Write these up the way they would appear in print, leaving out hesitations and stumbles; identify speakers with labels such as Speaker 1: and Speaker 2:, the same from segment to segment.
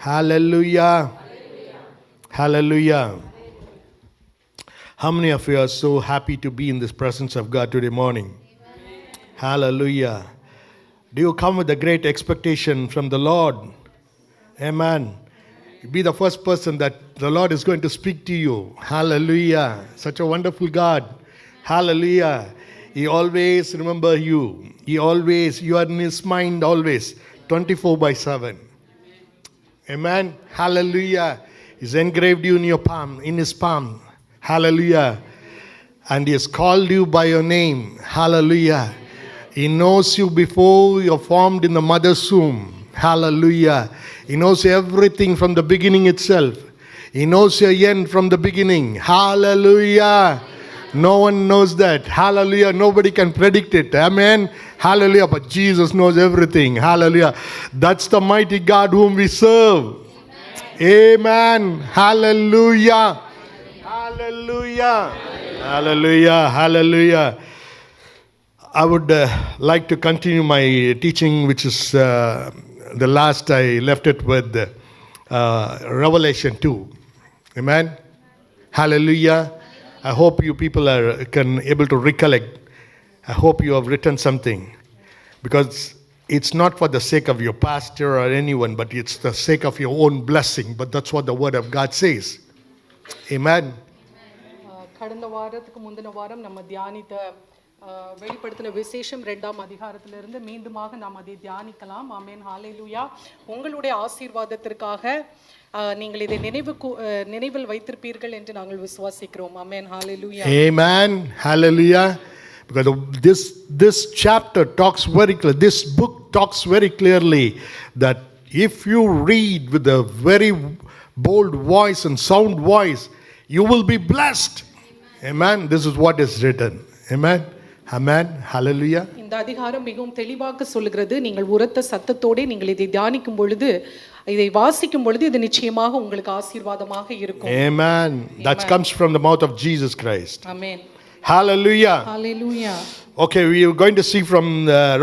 Speaker 1: Hallelujah. Hallelujah. How many of you are so happy to be in this presence of God today morning? Hallelujah. Do you come with a great expectation from the Lord? Amen. Be the first person that the Lord is going to speak to you. Hallelujah. Such a wonderful God. Hallelujah. He always remember you. You are in His mind always, 24/7. Amen. Hallelujah. He's engraved you in His palm. Hallelujah. And He has called you by your name. Hallelujah. He knows you before you're formed in the mother's womb. Hallelujah. He knows everything from the beginning itself. He knows your end from the beginning. Hallelujah. No one knows that. Hallelujah. Nobody can predict it. Amen. Hallelujah. But Jesus knows everything. Hallelujah. That's the mighty God whom we serve. Amen. Hallelujah. Hallelujah. Hallelujah. Hallelujah. I would like to continue my teaching, which is the last I left it with Revelation 2. Amen. Hallelujah. I hope you people are able to recollect. I hope you have written something, because it's not for the sake of your pastor or anyone, but it's the sake of your own blessing. But that's what the Word of God says. Amen.
Speaker 2: கடந்த வாரத்துக்கு முந்தின வாரம் நம்ம தியானித்த வெளிப்படுத்தின விசேஷம் 2ஆம் அதிகாரத்திலிருந்து மீண்டுமாக நாம் அதை தியானிக்கலாம். ஆமென். ஹalleluya. உங்களுடைய ஆசீர்வாதத்திற்காக நீங்கள் இதை நினைவில் வைத்திருப்பீர்கள் என்று நாங்கள் விசுவாசிக்கிறோம். ஆமென். ஹalleluya.
Speaker 1: Amen. Hallelujah. Because this chapter talks very clearly, this book talks very clearly that if you read with a very bold voice and sound voice, you will be blessed. Amen. This is what is written. Amen. Amen. Hallelujah.
Speaker 2: இந்த அதிகாரம் மிகவும் தெளிவாக சொல்கிறது. நீங்கள் உரத்த சத்தத்தோடு நீங்கள் இதை தியானிக்கும் பொழுது, இதை வாசிக்கும் பொழுது இது நிச்சயமாக உங்களுக்கு ஆசீர்வாதமாக இருக்கும்.
Speaker 1: Amen. That comes from the mouth of Jesus Christ.
Speaker 2: Amen.
Speaker 1: Hallelujah.
Speaker 2: Hallelujah.
Speaker 1: Okay, we are going to see from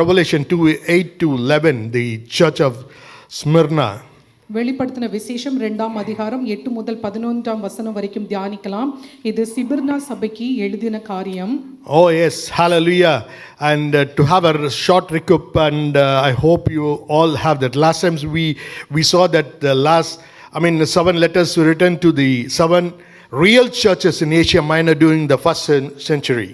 Speaker 1: Revelation 2:8 to 11, the church of Smyrna.
Speaker 2: வெளிப்படுத்தின விசேஷம் 2ஆம் அதிகாரம் 8 முதல் 11ஆம் வசனம் வரைக்கும் தியானிக்கலாம். இது சிபிர்னா சபைக்கு எழுதின காரியம்.
Speaker 1: Oh yes, hallelujah. And to have a short recap, and I hope you all have that. Last times we saw that the 7 letters written to the 7 real churches in Asia Minor during the first century.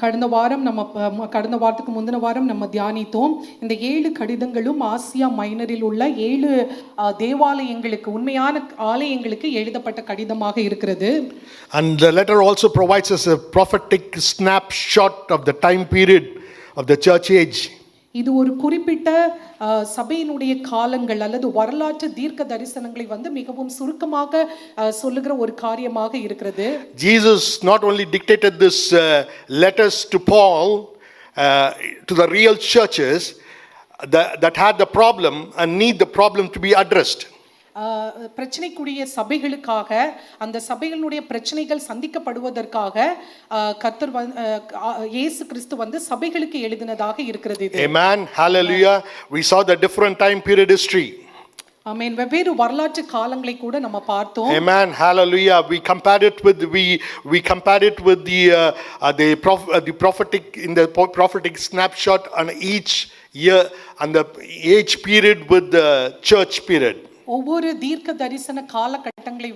Speaker 2: கடந்த வாரத்துக்கு முந்தின வாரம் நம்ம தியானித்தோம். இந்த 7 கடிதங்களும் Asia மைனரில் உள்ள 7 தேவாலயங்களுக்கு, உண்மையான ஆலயங்களுக்கு எழுதப்பட்ட கடிதமாக இருக்கிறது.
Speaker 1: And the letter also provides us a prophetic snapshot of the time period of the church age.
Speaker 2: இது ஒரு குறிப்பிட்ட சபையினுடைய காலங்கள் அல்லது வரலாற்று தீர்க்க தரிசனங்களை மிகவும் சுருக்கமாக சொல்லுகிற ஒரு காரியமாக இருக்கிறது.
Speaker 1: Jesus not only dictated this letters to Paul to the real churches that had the problem and need the problem to be addressed.
Speaker 2: பிரச்சனைக்குரிய சபைகளுக்காக, அந்த சபைகளுடைய பிரச்சனைகள் சந்திக்கப்படுவதற்காக கர்த்தர் இயேசு கிறிஸ்து சபைகளுக்கு எழுதினதாக இருக்கிறது இது.
Speaker 1: Amen. Hallelujah. We saw the different time period history.
Speaker 2: ஆமென். வெவ்வேறு வரலாற்று காலங்களை கூட நம்ம பார்த்தோம்.
Speaker 1: Amen. Hallelujah. We compared it with the prophetic snapshot on each year and the age period with the church period.
Speaker 2: ஒவ்வொரு தீர்க்க தரிசன காலகட்டங்களை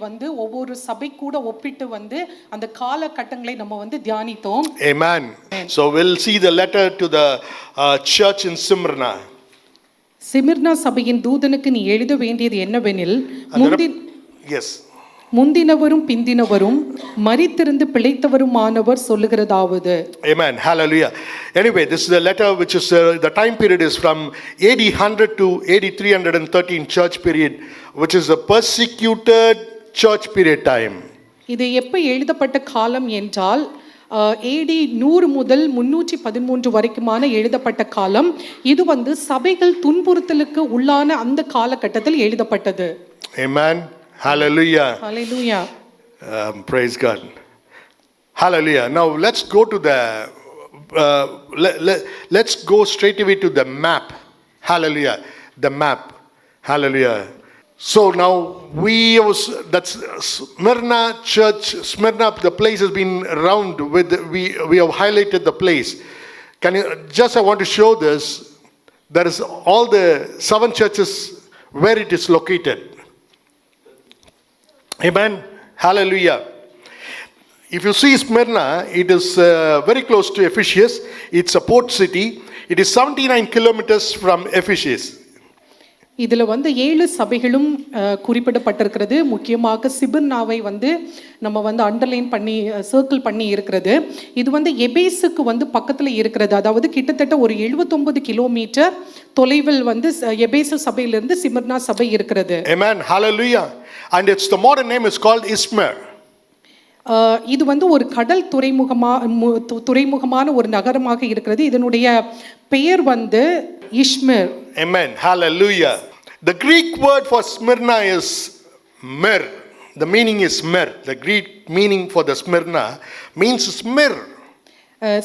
Speaker 2: ஒவ்வொரு சபை கூட ஒப்பிட்டு அந்த காலகட்டங்களை நம்ம தியானித்தோம்.
Speaker 1: Amen. So we'll see the letter to the church in Smyrna.
Speaker 2: Smyrna சபையின் தூதனுக்கு நீ எழுத வேண்டியது என்னவெனில், முந்தினவரும் பிந்தினவரும் மரித்திருந்து பிழைத்தவருமானவர் சொல்லுகிறதாவது.
Speaker 1: Amen. Hallelujah. Anyway, this is the letter which is the time period is from AD 100 to AD 313 church period, which is a persecuted church period time.
Speaker 2: இது எப்ப எழுதப்பட்ட காலம் என்றால் AD 100 முதல் 313 வரைக்குமான எழுதப்பட்ட காலம். இது சபைகள் துன்புறுத்தலுக்கு உள்ளான அந்த காலகட்டத்தில் எழுதப்பட்டது.
Speaker 1: Amen. Hallelujah.
Speaker 2: Hallelujah.
Speaker 1: Praise God. Hallelujah. Now let's go to the let's go straight away to the map. Hallelujah. The map. Hallelujah. So now that's Smyrna church. Smyrna, the place has been around with, we have highlighted the place. I want to show this. There is all the 7 churches where it is located. Amen. Hallelujah. If you see Smyrna, it is very close to Ephesus. It's a port city. It is 79 kilometers from Ephesus.
Speaker 2: இதில் வந்து 7 சபைகளும் குறிப்பிடப்பட்டிருக்கிறது. முக்கியமாக சிபிர்னாவை வந்து நம்ம வந்து underline பண்ணி circle பண்ணி இருக்கிறது. இது வந்து எபேசுக்கு வந்து பக்கத்தில் இருக்கிறது. அதாவது கிட்டத்தட்ட ஒரு 79 கிலோமீட்டர் தொலைவில் வந்து எபேசு சபையிலிருந்து சிமிர்னா சபை இருக்கிறது.
Speaker 1: Amen. Hallelujah. And it's the modern name is called Izmir.
Speaker 2: இது வந்து ஒரு கடல் துறைமுகமான ஒரு நகரமாக இருக்கிறது. இதனுடைய பெயர் வந்து Izmir.
Speaker 1: Amen. Hallelujah. The Greek word for Smyrna is mir. The meaning is mir. The Greek meaning for the Smyrna means smir.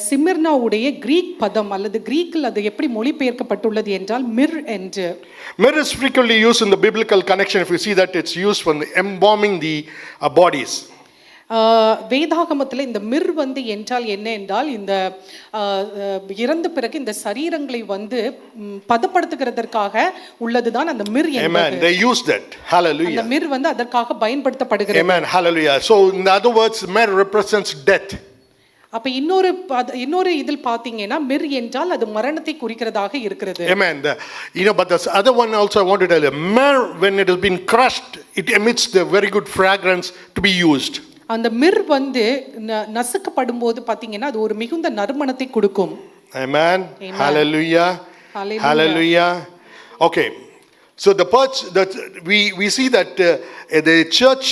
Speaker 2: சிமிர்னாவுடைய கிரீக் பதம் அல்லது கிரீக்கில் அது எப்படி மொழிபெயர்க்கப்பட்டுள்ளது என்றால் மிர் என்று.
Speaker 1: Mir is frequently used in the biblical connection. If you see that, it's used for embalming the bodies.
Speaker 2: வேதாகமத்தில் இந்த மிர் வந்து என்றால் என்ன என்றால் இந்த இறந்த பிறகு இந்த சரீரங்களை வந்து பதப்படுத்துகிறதற்காக உள்ளதுதான் அந்த மிர் என்பது.
Speaker 1: Amen. They use that. Hallelujah.
Speaker 2: அந்த மிர் வந்து அதற்காக பயன்படுத்தப்படுகிறது.
Speaker 1: Amen. Hallelujah. So in other words, mir represents death.
Speaker 2: அப்ப இன்னொரு இதில் பாத்தீங்கன்னா மிர் என்றால் அது மரணத்தை குறிக்கிறதாக இருக்கிறது.
Speaker 1: Amen. But the other one also I want to tell you, myrrh, when it has been crushed, it emits the very good fragrance to be used.
Speaker 2: அந்த மிர் வந்து நசுக்கப்படும் போது பாத்தீங்கன்னா அது ஒரு மிகுந்த நறுமணத்தை கொடுக்கும்.
Speaker 1: Amen. Hallelujah. Hallelujah. Okay. So we see that the church,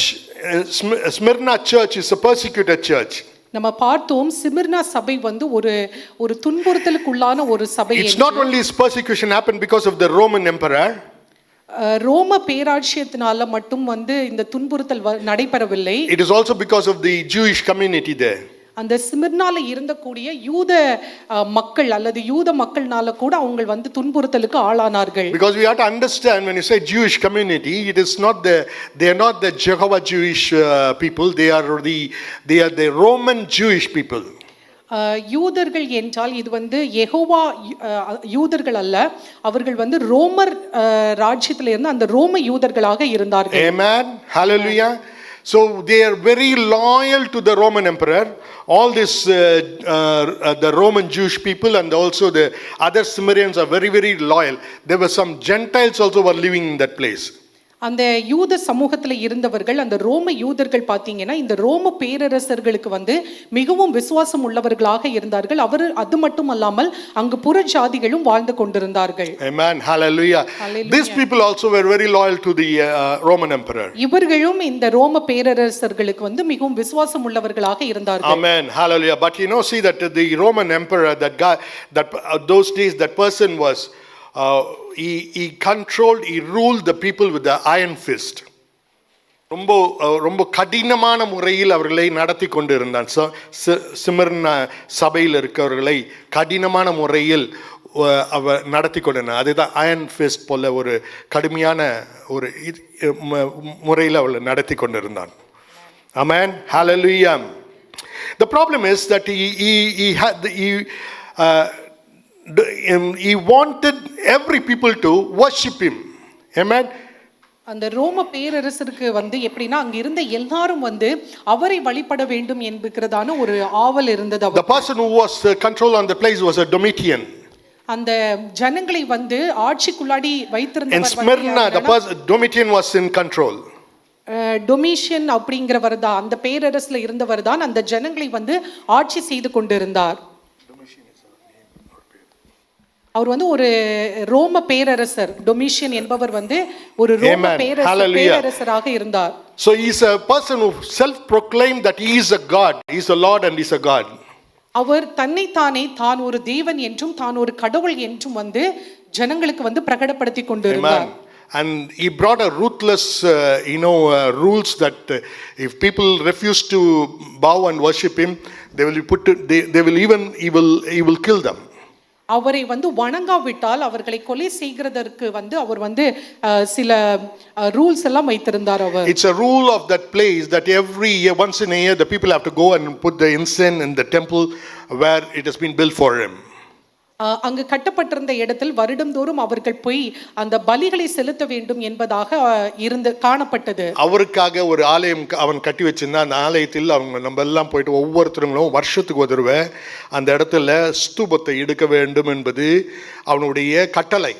Speaker 1: Smyrna church, is a persecuted church.
Speaker 2: நம்ம பார்த்தோம் சிமிர்னா சபை வந்து ஒரு துன்புறுத்தலுக்குள்ளான ஒரு சபை.
Speaker 1: It's not only persecution happened because of the Roman emperor.
Speaker 2: ரோம பேராட்சியத்தினால மட்டும் வந்து இந்த துன்புறுத்தல் நடைபெறவில்லை.
Speaker 1: It is also because of the Jewish community there.
Speaker 2: அந்த சிமிர்னால இருந்தக்கூடிய யூத மக்கள் அல்லது யூத மக்கள்னால கூட அவங்க வந்து துன்புறுத்தலுக்கு ஆளானார்கள்.
Speaker 1: Because we have to understand, when you say Jewish community, it is not they are not the Jehovah Jewish people. They are the Roman Jewish people.
Speaker 2: யூதர்கள் என்றால் இது வந்து யெகோவா யூதர்கள் அல்ல, அவர்கள் வந்து ரோமர் ராஜ்யத்தில் இருந்து அந்த ரோம யூதர்களாக இருந்தார்கள்.
Speaker 1: Amen. Hallelujah. So they are very loyal to the Roman emperor. All this the Roman Jewish people and also the other Sumerians are very, very loyal. There were some Gentiles also were living in that place.
Speaker 2: அந்த யூத சமூகத்தில் இருந்தவர்கள், அந்த ரோம யூதர்கள் பார்த்தீங்கன்னா இந்த ரோம பேரரசர்களுக்கு வந்து மிகவும் விசுவாசம் உள்ளவர்களாக இருந்தார்கள். அது மட்டுமல்லாமல் அங்கு புற ஜாதிகளும் வாழ்ந்து கொண்டிருந்தார்கள்.
Speaker 1: Amen. Hallelujah. These people also were very loyal to the Roman emperor.
Speaker 2: இவர்களும் இந்த ரோம பேரரசர்களுக்கு வந்து மிகவும் விசுவாசம் உள்ளவர்களாக இருந்தார்கள்.
Speaker 1: Amen. Hallelujah. But see that the Roman emperor, that guy, those days, that person was he ruled the people with the iron fist. ரொம்ப கடினமான முறையில் அவர்களை நடத்தி கொண்டிருந்தான். சிமிர்னா சபையில் இருக்கவர்களை கடினமான முறையில் அவர் நடத்தி கொண்டிருந்தார். அதுதான் அயன் ஃபிஸ்ட் போல ஒரு கடுமையான ஒரு முறையில் அவளை நடத்தி கொண்டிருந்தான். Amen. Hallelujah. The problem is that he wanted every people to worship him. Amen.
Speaker 2: அந்த ரோம பேரரசருக்கு வந்து எப்படின்னா அங்க இருந்த எல்லாரும் வந்து அவரை வழிபட வேண்டும் என்கிறதான ஒரு ஆவல் இருந்தது.
Speaker 1: The person who was control on the place was a Domitian.
Speaker 2: அந்த ஜனங்களை வந்து ஆட்சிக்குள்ளாடி வைத்திருந்தவர்.
Speaker 1: In Smyrna, Domitian was in control.
Speaker 2: Domitian அப்படிங்கிறவர் தான், அந்த பேரரசுல இருந்தவர் தான் அந்த ஜனங்களை வந்து ஆட்சி செய்து கொண்டிருந்தார். அவர் வந்து ஒரு ரோம பேரரசர். டொமிஷியன் என்பவர் வந்து ஒரு ரோம பேரரசராக இருந்தார்.
Speaker 1: So he is a person who self proclaimed that he is a god. He is a lord and he is a god.
Speaker 2: அவர் தன்னைத்தானே தான் ஒரு தேவன் என்றும் தான் ஒரு கடவுள் என்றும் வந்து ஜனங்களுக்கு வந்து பிரகடப்படுத்தி கொண்டிருந்தார்.
Speaker 1: And he brought a ruthless rules that if people refuse to bow and worship him, he will kill them.
Speaker 2: அவரை வந்து வணங்காவிட்டால் அவர்களை கொலை செய்கிறதற்கு வந்து அவர் வந்து சில ரூல்ஸ் எல்லாம் வைத்திருந்தார் அவர்.
Speaker 1: It's a rule of that place that every year, once in a year, the people have to go and put the incense in the temple where it has been built for him.
Speaker 2: அங்கு கட்டப்பட்டிருந்த இடத்தில் வருடந்தோறும் அவர்கள் போய் அந்த பலிகளை செலுத்த வேண்டும் என்பதாக இருந்து காணப்பட்டது.
Speaker 1: அவருக்காக ஒரு ஆலயம் அவன் கட்டி வச்சிருந்தா, அந்த ஆலயத்தில் அவங்க நம்ம எல்லாம் போயிட்டு ஒவ்வொருத்தருங்களும் வருஷத்துக்கு ஒரு தடவை அந்த இடத்துல ஸ்தூபத்தை எடுக்க வேண்டும் என்பது அவனுடைய கட்டளை.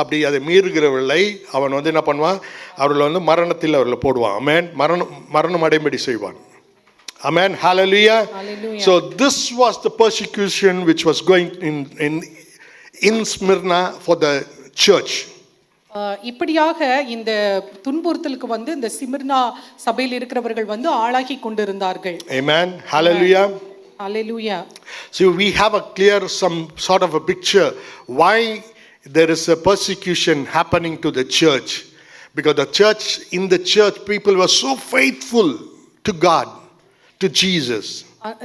Speaker 1: அப்படி அதை மீறுகிறவர்களை அவன் வந்து என்ன பண்ணுவான், அவர்களை வந்து மரணத்தில் அவர்களை போடுவான். ஆமென். மரணம் அடைம்படி செய்வான். Amen. Hallelujah.
Speaker 2: Hallelujah.
Speaker 1: So this was the persecution which was going in Smyrna for the church.
Speaker 2: இப்படியாக இந்த துன்புறுத்தலுக்கு வந்து இந்த சிமிர்னா சபையில் இருக்கிறவர்கள் வந்து ஆளாகி கொண்டிருந்தார்கள்.
Speaker 1: Amen. Hallelujah.
Speaker 2: Hallelujah.
Speaker 1: So we have a clear some sort of a picture why there is a persecution happening to the church, because the church, in the church, people were so faithful to God, to Jesus.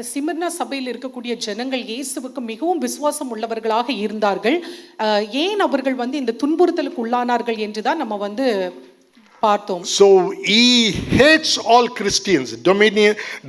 Speaker 2: Smyrna சபையில் இருக்கக்கூடிய ஜனங்கள் இயேசுவுக்கு மிகவும் விசுவாசம் உள்ளவர்களாக இருந்தார்கள். ஏன் அவர்கள் வந்து இந்த துன்புறுத்தலுக்கு உள்ளானார்கள் என்று தான் நம்ம வந்து பார்த்தோம்.
Speaker 1: So he hates all Christians.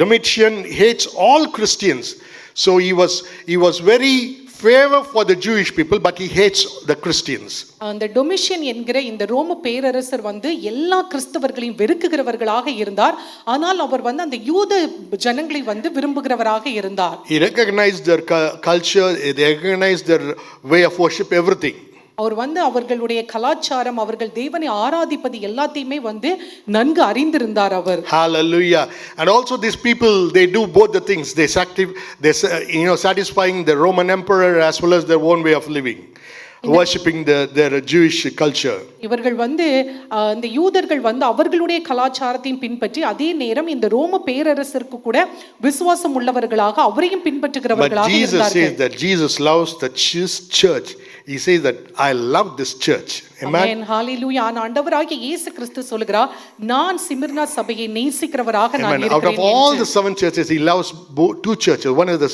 Speaker 1: Domitian hates all Christians. So he was very favor for the Jewish people, but he hates the Christians.
Speaker 2: அந்த டொமிஷியன் என்கிற இந்த ரோம பேரரசர் வந்து எல்லா கிறிஸ்தவர்களையும் வெறுக்குகிறவர்களாக இருந்தார். ஆனால் அவர் வந்து அந்த யூத ஜனங்களை வந்து விரும்புகிறவராக இருந்தார்.
Speaker 1: He recognized their culture, he recognized their way of worship, everything.
Speaker 2: அவர் வந்து அவர்களுடைய கலாச்சாரம், அவர்கள் தேவனை ஆராதிப்பது எல்லாத்தையுமே வந்து நன்கு அறிந்திருந்தார் அவர்.
Speaker 1: Hallelujah. And also these people, they do both the things. They satisfying the Roman emperor as well as their own way of living, worshipping their Jewish culture.
Speaker 2: இவர்கள் வந்து இந்த யூதர்கள் வந்து அவர்களுடைய கலாச்சாரத்தையும் பின்பற்றி அதே நேரம் இந்த ரோம பேரரசருக்கு கூட விசுவாசம் உள்ளவர்களாக அவரையும் பின்பற்றுகிறவர்களாக இருந்தார்கள்.
Speaker 1: But Jesus says that Jesus loves the church. He says that I love this church. Amen.
Speaker 2: Amen. Hallelujah. ஆண்டவராகிய இயேசு கிறிஸ்து சொல்கிறார், நான் சிமிர்னா சபையை நேசிக்கிறவராக நான் இருக்கிறேன்.
Speaker 1: Out of all the 7 churches, he loves 2 churches. One is the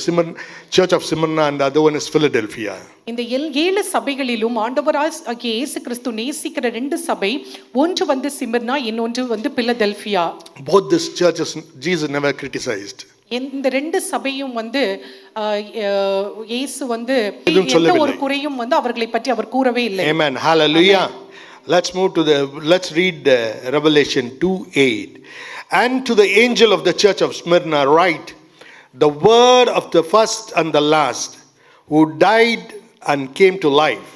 Speaker 1: Church of Smyrna and the other one is Philadelphia.
Speaker 2: இந்த 7 சபைகளிலும் ஆண்டவராகிய இயேசு கிறிஸ்து நேசிக்கிற 2 சபை, ஒன்று வந்து சிமிர்னா, இன்னொன்று வந்து Philadelphia.
Speaker 1: Both these churches Jesus never criticized.
Speaker 2: இந்த 2 சபையும் வந்து இயேசு வந்து எந்த ஒரு குறையும் வந்து அவர்களை பற்றி அவர் கூறவே இல்லை.
Speaker 1: Amen. Hallelujah. Let's read Revelation 2:8. And to the angel of the church of Smyrna write the word of the first and the last, who died and came to life.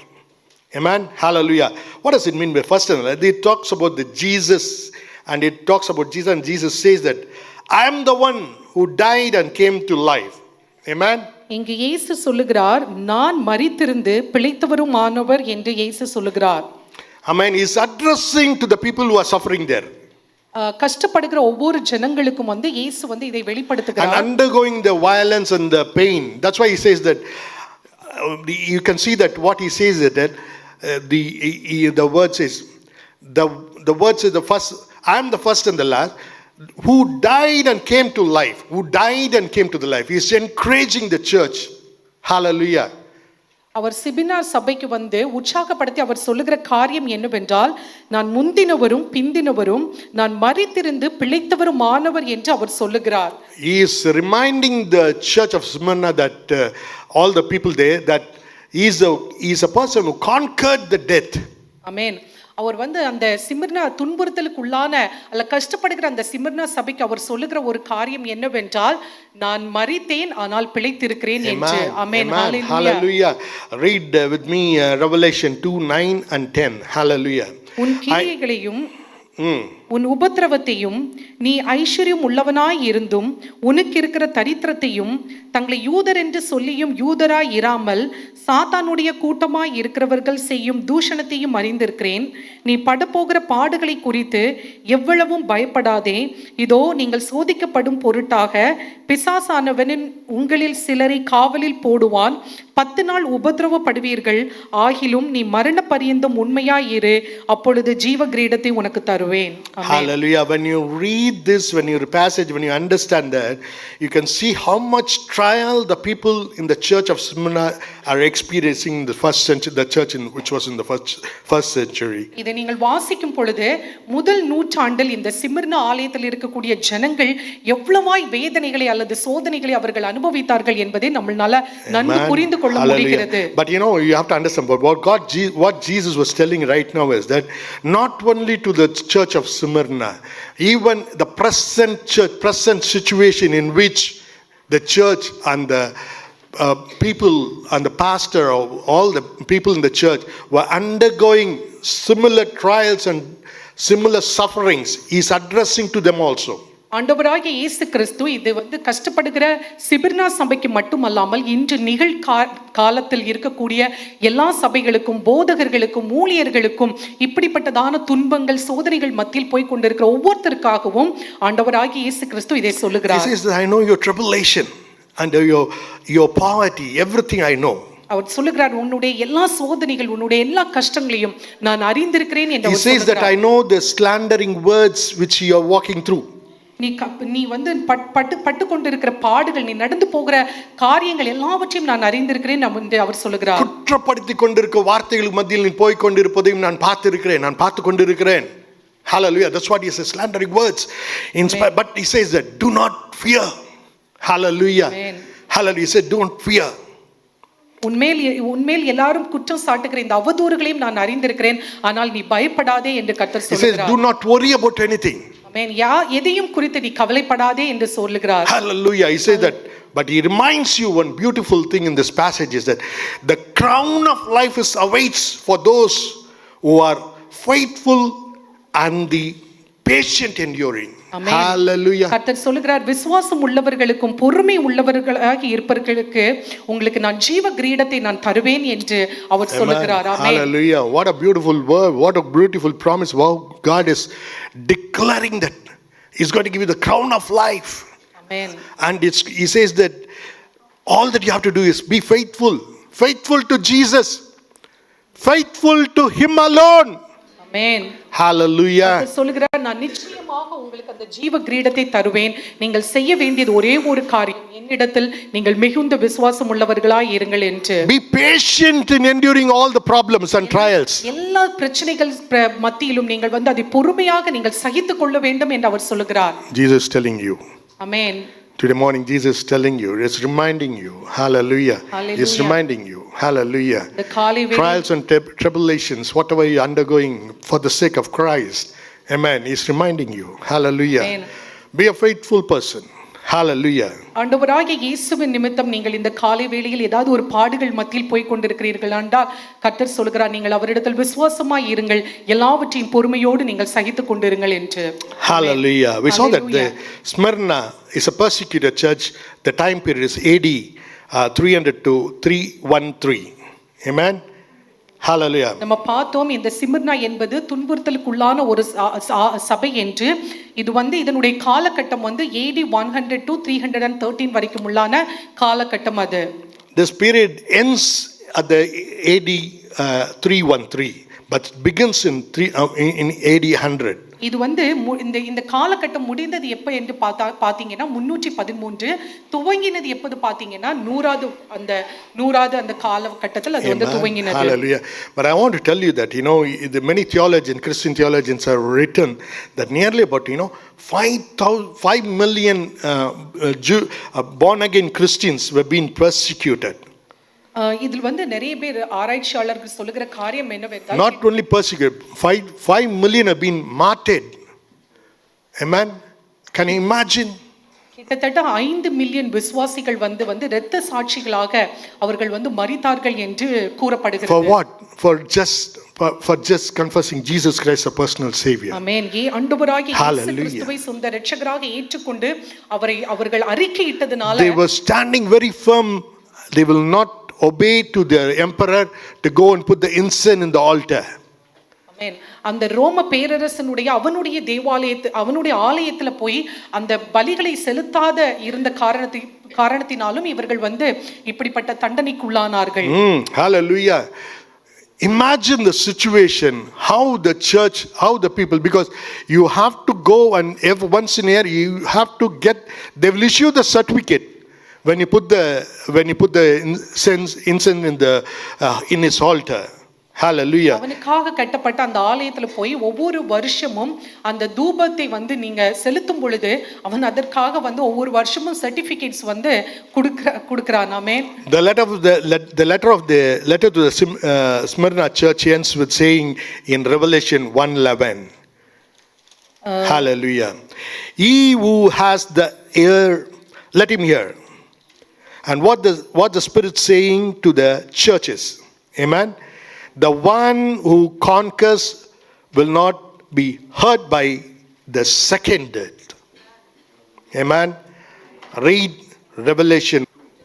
Speaker 1: Amen. Hallelujah. What does it mean by first and last? It talks about the Jesus, and it talks about Jesus, and Jesus says that I am the one who died and came to life. Amen.
Speaker 2: இங்கு இயேசு சொல்லுகிறார், நான் மரித்திருந்து பிழைத்தவரும் ஆனவர் என்று இயேசு சொல்லுகிறார்.
Speaker 1: Amen. He is addressing to the people who are suffering there.
Speaker 2: கஷ்டப்படுகிற ஒவ்வொரு ஜனங்களுக்கும் வந்து இயேசு வந்து இதை வெளிப்படுத்துகிறார்.
Speaker 1: And undergoing the violence and the pain. That's why he says that you can see that what he says is that the word says the word says the first, I am the first and the last, who died and came to life. Who died and came to the life. He is encouraging the church. Hallelujah.
Speaker 2: அவர் சிபினா சபைக்கு வந்து உற்சாகப்படுத்தி அவர் சொல்லுகிற காரியம் என்னவென்றால், நான் முந்தினவரும் பிந்தினவரும் நான் மரித்திருந்து பிழைத்தவரும் ஆனவர் என்று அவர் சொல்லுகிறார்.
Speaker 1: He is reminding the church of Smyrna that all the people there that he is a person who conquered the death.
Speaker 2: Amen. அவர் வந்து அந்த சிமிர்னா துன்புறுத்தலுக்கு உள்ளான அல்ல கஷ்டப்படுகிற அந்த சிமிர்னா சபைக்கு அவர் சொல்லுகிற ஒரு காரியம் என்னவென்றால், நான் மரித்தேன் ஆனால் பிழைத்திருக்கிறேன் என்று. ஆமென்.
Speaker 1: Hallelujah. Read with me Revelation 2:9 and 10. Hallelujah.
Speaker 2: உன் கிரியைகளையும் உன் உபத்திரவத்தையும் நீ ஐஸ்வர்யம் உள்ளவனாய் இருந்தும் உனக்கு இருக்கிற தரித்திரத்தையும் தங்களை யூதர் என்று சொல்லியும் யூதராய் இராமல் சாத்தானுடைய கூட்டமாய் இருக்கிறவர்கள் செய்யும் தூஷணத்தையும் அறிந்திருக்கிறேன். நீ படப்போகிற பாடுகளை குறித்து எவ்வளவும் பயப்படாதே. இதோ நீங்கள் சோதிக்கப்படும் பொருட்டாக பிசாசானவனின் உங்களில் சிலரை காவலில் போடுவான். 10 நாள் உபத்திரவப்படுவீர்கள். ஆகிலும் நீ மரண பரியந்தம் உண்மையாயிரு, அப்பொழுது ஜீவ கிரீடத்தை உனக்கு தருவேன். தருவேன்.
Speaker 1: Hallelujah. When you read this, when you passage, when you understand that, you can see how much trial the people in the church of Smyrna are experiencing in the first century, the church which was in the first century.
Speaker 2: இதை நீங்கள் வாசிக்கும் பொழுது முதல் நூற்றாண்டில் இந்த சிமிர்னா ஆலயத்தில் இருக்கக்கூடிய ஜனங்கள் எவ்வளவாய் வேதனைகளை அல்லது சோதனைகளை அவர்கள் அனுபவித்தார்கள் என்பதை நம்மால நன்கு புரிந்து கொள்ள முடிகிறது.
Speaker 1: But you have to understand what Jesus was telling right now is that not only to the church of Smyrna, even the present situation in which the church and the people and the pastor or all the people in the church were undergoing similar trials and similar sufferings, he is addressing to them also.
Speaker 2: ஆண்டவராகிய இயேசு கிறிஸ்து இது கஷ்டப்படுகிற சிபிர்னா சபைக்கு மட்டுமல்லாமல் இன்று காலத்தில் இருக்கக்கூடிய எல்லா சபைகளுக்கும் போதகர்களுக்கும் ஊழியர்களுக்கும் இப்படிப்பட்டதான துன்பங்கள் சோதனைகள் மத்தியில் போய் கொண்டிருக்கிற ஒவ்வொருத்தருக்காகவும் ஆண்டவராகிய இயேசு கிறிஸ்து இதை சொல்லுகிறார்.
Speaker 1: He says, I know your tribulation and your poverty, everything I know.
Speaker 2: அவர் சொல்லுகிறார், உன்னுடைய எல்லா சோதனைகள் உன்னுடைய எல்லா கஷ்டங்களையும் நான் அறிந்திருக்கிறேன் என்று
Speaker 1: அவர் சொல்லுகிறார். He says that I know the slandering words which you are walking through.
Speaker 2: நீ வந்து பட்டு கொண்டிருக்கிற பாடுகள், நீ நடந்து போகிற காரியங்கள் எல்லாவற்றையும் நான் அறிந்திருக்கிறேன் என்று அவர் சொல்லுகிறார்.
Speaker 1: குற்றப்படுத்தி கொண்டிருக்கிற வார்த்தைகளுக்கு மத்தியில் நீ போய் கொண்டிருப்பதையும் நான் பார்த்து கொண்டிருக்கிறேன். Hallelujah. That's what he says, slandering words. But he says that do not fear. Hallelujah. Hallelujah. He said don't fear.
Speaker 2: உன்மேல் எல்லாரும் குற்றம் சாட்டுகிற இந்த அவதூறுகளையும் நான் அறிந்திருக்கிறேன், ஆனால் நீ பயப்படாதே என்று கர்த்தர் சொல்லுகிறார்.
Speaker 1: He says do not worry about anything.
Speaker 2: ஆமென். எதையும் குறித்து நீ கவலைப்படாதே என்று சொல்லுகிறார்.
Speaker 1: Hallelujah. He says that, but he reminds you one beautiful thing in this passage is that the crown of life awaits for those who are faithful and the patient enduring. Hallelujah.
Speaker 2: கர்த்தர் சொல்லுகிறார், விசுவாசம் உள்ளவர்களுக்கும் பொறுமை உள்ளவர்களாக இருப்பவர்களுக்கு உங்களுக்கு நான் ஜீவ கிரீடத்தை நான் தருவேன் என்று அவர் சொல்லுகிறார். ஆமென்.
Speaker 1: Hallelujah. What a beautiful word, what a beautiful promise. Wow, God is declaring that he's going to give you the crown of life.
Speaker 2: Amen.
Speaker 1: And he says that all that you have to do is be faithful to Jesus, faithful to him alone.
Speaker 2: Amen.
Speaker 1: Hallelujah.
Speaker 2: சொல்லுகிறார், நான் நிச்சயமாக உங்களுக்கு அந்த ஜீவ கிரீடத்தை தருவேன். நீங்கள் செய்ய வேண்டியது ஒரே ஒரு காரியம், என்னிடத்தில் நீங்கள் மிகுந்த விசுவாசம் உள்ளவர்களாய் இருங்கள் என்று.
Speaker 1: Be patient in enduring all the problems and trials.
Speaker 2: எல்லா பிரச்சனைகள் மத்தியிலும் நீங்கள் வந்து அதை பொறுமையாக நீங்கள் சகித்துக் கொள்ள வேண்டும் என்று அவர் சொல்லுகிறார்.
Speaker 1: Jesus telling you.
Speaker 2: Amen.
Speaker 1: Today morning Jesus is telling you, is reminding you. Hallelujah. He's reminding you. Hallelujah. Trials and tribulations, whatever you're undergoing for the sake of Christ. Amen. He's reminding you. Hallelujah. Amen. Be a faithful person. Hallelujah.
Speaker 2: ஆண்டவராகிய இயேசுவின் நிமித்தம் நீங்கள் இந்த காலை வேளையில் ஏதாவது ஒரு பாடுகள் மத்தியில் போய் கொண்டிருக்கிறீர்கள் என்றால் கர்த்தர் சொல்கிறார், நீங்கள் அவரிடத்தில் விசுவாசமாய் இருங்கள், எல்லாவற்றையும் பொறுமையோடு நீங்கள் சகித்துக் கொண்டிருங்கள் என்று.
Speaker 1: Hallelujah. We saw that the Smyrna is a persecuted church. The time period is AD 300 to 313. Amen. Hallelujah.
Speaker 2: நம்ம பார்த்தோம், இந்த சிமிர்னா என்பது துன்புறுத்தலுக்குள்ளான ஒரு சபை என்று. இது வந்து இதனுடைய காலகட்டம் வந்து AD 100 to 313 வரைக்கும் உள்ளான காலகட்டம் அது.
Speaker 1: This period ends at the AD 313 but begins in AD 100.
Speaker 2: இது வந்து இந்த காலகட்டம் முடிந்தது எப்ப என்று பாத்தீங்கன்னா 313, துவங்கினது எப்போது பாத்தீங்கன்னா 100வது அந்த காலகட்டத்தில் அது வந்து துவங்கினது.
Speaker 1: Hallelujah. But I want to tell you that the many theologians, Christian theologians have written that nearly about 5 million born again Christians were being persecuted.
Speaker 2: இதில் வந்து நிறைய பேர் ஆராய்ச்சியாளர்கள் சொல்லுகிற காரியம் என்னவென்றால்,
Speaker 1: not only persecuted, 5 million have been martyred. Amen. Can you imagine?
Speaker 2: கிட்டத்தட்ட 5 million விசுவாசிகள் வந்து இரத்த சாட்சிகளாக அவர்கள் வந்து மரித்தார்கள் என்று கூறப்படுகிறது.
Speaker 1: For what? For just confessing Jesus Christ as a personal savior.
Speaker 2: ஆமென். ஆண்டவராகிய இயேசு கிறிஸ்துவை சொந்த இரட்சகராக ஏற்றுக்கொண்டு அவர்கள் அறிக்கையிட்டதனால
Speaker 1: they were standing very firm. They will not obey to their emperor to go and put the incense in the altar.
Speaker 2: Amen. அந்த ரோம பேரரசனுடைய அவனுடைய ஆலயத்துல போய் அந்த பலிகளை செலுத்தாத இருந்த காரணத்தினாலும் இவர்கள் வந்து இப்படிப்பட்ட தண்டனைக்குள்ளானார்கள்.
Speaker 1: Hallelujah. imagine the situation, how the church, how the people, because you have to go and once in a year you have to get, they will issue the certificate when you put the incense in his altar. Hallelujah.
Speaker 2: அவனுக்காக கட்டப்பட்ட அந்த ஆலயத்துல போய் ஒவ்வொரு வருஷமும் அந்த தூபத்தை வந்து நீங்க செலுத்தும் பொழுது அவன் அதற்காக வந்து ஒவ்வொரு வருஷமும் சர்டிபிகேட்ஸ் வந்து கொடுக்கறான். ஆமென்.
Speaker 1: The letter to the Smyrna church ends with saying in Revelation 1:11. Hallelujah. He who has the ear, let him hear. And what the Spirit saying to the churches. Amen. The one who conquers will not be hurt by the second death. Amen. Read Revelation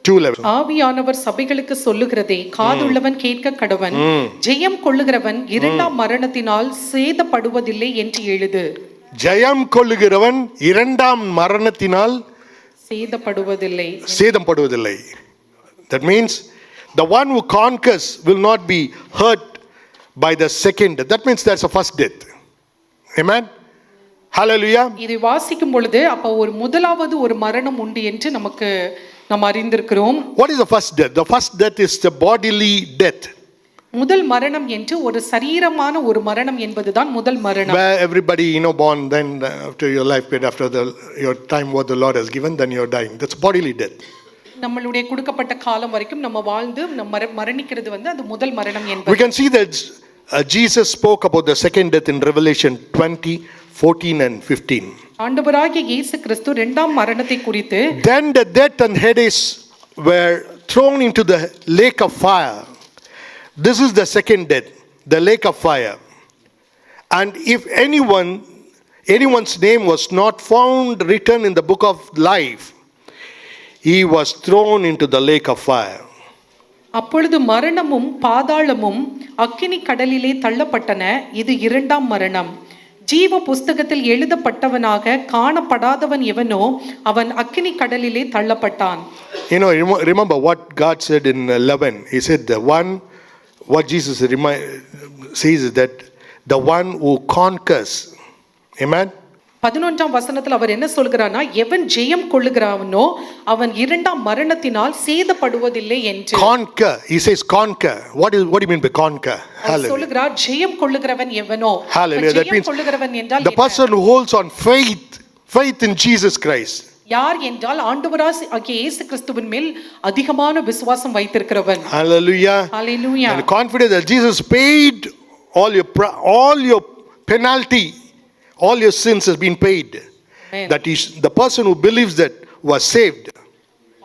Speaker 1: 2:11.
Speaker 2: ஆவியானவர் சபைகளுக்கு சொல்லுகிறதை காதுள்ளவன் கேட்க கடவன். ஜெயம் கொள்ளுகிறவன் இரண்டாம் மரணத்தினால் சேதப்படுவதில்லை என்று எழுது.
Speaker 1: ஜெயம் கொள்ளுகிறவன் இரண்டாம் மரணத்தினால் சேதப்படுவதில்லை. That means the one who conquers will not be hurt by the second death. That means there's a first death. Amen. Hallelujah.
Speaker 2: இதை வாசிக்கும் பொழுது அப்ப ஒரு முதலாவது ஒரு மரணம் உண்டு என்று நாம் அறிந்திருக்கிறோம்.
Speaker 1: What is the first death? The first death is the bodily death.
Speaker 2: முதல் மரணம் என்று ஒரு சரீரமான ஒரு மரணம் என்பதுதான் முதல் மரணம்.
Speaker 1: Where everybody born, then after your life period, after your time what the Lord has given, then you're dying. That's bodily death.
Speaker 2: நம்மளுடைய கொடுக்கப்பட்ட காலம் வரைக்கும் நம்ம வாழ்ந்து மரணிக்கிறது வந்து அது முதல் மரணம் என்பது.
Speaker 1: We can see that Jesus spoke about the second death in Revelation 20:14 and 15.
Speaker 2: ஆண்டவராகிய இயேசு கிறிஸ்து இரண்டாம் மரணத்தை குறித்து
Speaker 1: Then the death and Hades were thrown into the lake of fire. This is the second death, the lake of fire. And if anyone's name was not found written in the book of life, he was thrown into the lake of fire.
Speaker 2: அப்பொழுது மரணமும் பாதாளமும் அக்கினி கடலிலே தள்ளப்பட்டன. இது இரண்டாம் மரணம். ஜீவ புஸ்தகத்தில் எழுதப்பட்டவனாக காணப்படாதவன் எவனோ அவன் அக்கினி கடலிலே தள்ளப்பட்டான்.
Speaker 1: Remember what God said in 11. He said what Jesus says is that the one who conquers. Amen.
Speaker 2: 11ஆம் வசனத்தில் அவர் என்ன சொல்கிறார்னா, எவன் ஜெயம் கொள்ளுகிறானோ அவன் இரண்டாம் மரணத்தினால் சேதப்படுவதில்லை என்று.
Speaker 1: Conquer. He says conquer. What do you mean by conquer?
Speaker 2: Hallelujah. சொல்லுகிறார் ஜெயம் கொள்ளுகிறவன் எவனோ.
Speaker 1: Hallelujah. That means
Speaker 2: கொள்ளுகிறவன் என்றால்
Speaker 1: the person who holds on faith in Jesus Christ.
Speaker 2: யார் என்றால் ஆண்டவராகிய இயேசு கிறிஸ்துவின் மேல் அதிகமான விசுவாசம் வைத்திருக்கிறவன்.
Speaker 1: Hallelujah.
Speaker 2: Hallelujah.
Speaker 1: And confident that Jesus paid all your penalty. All your sins has been paid. Amen. That is the person who believes that was saved.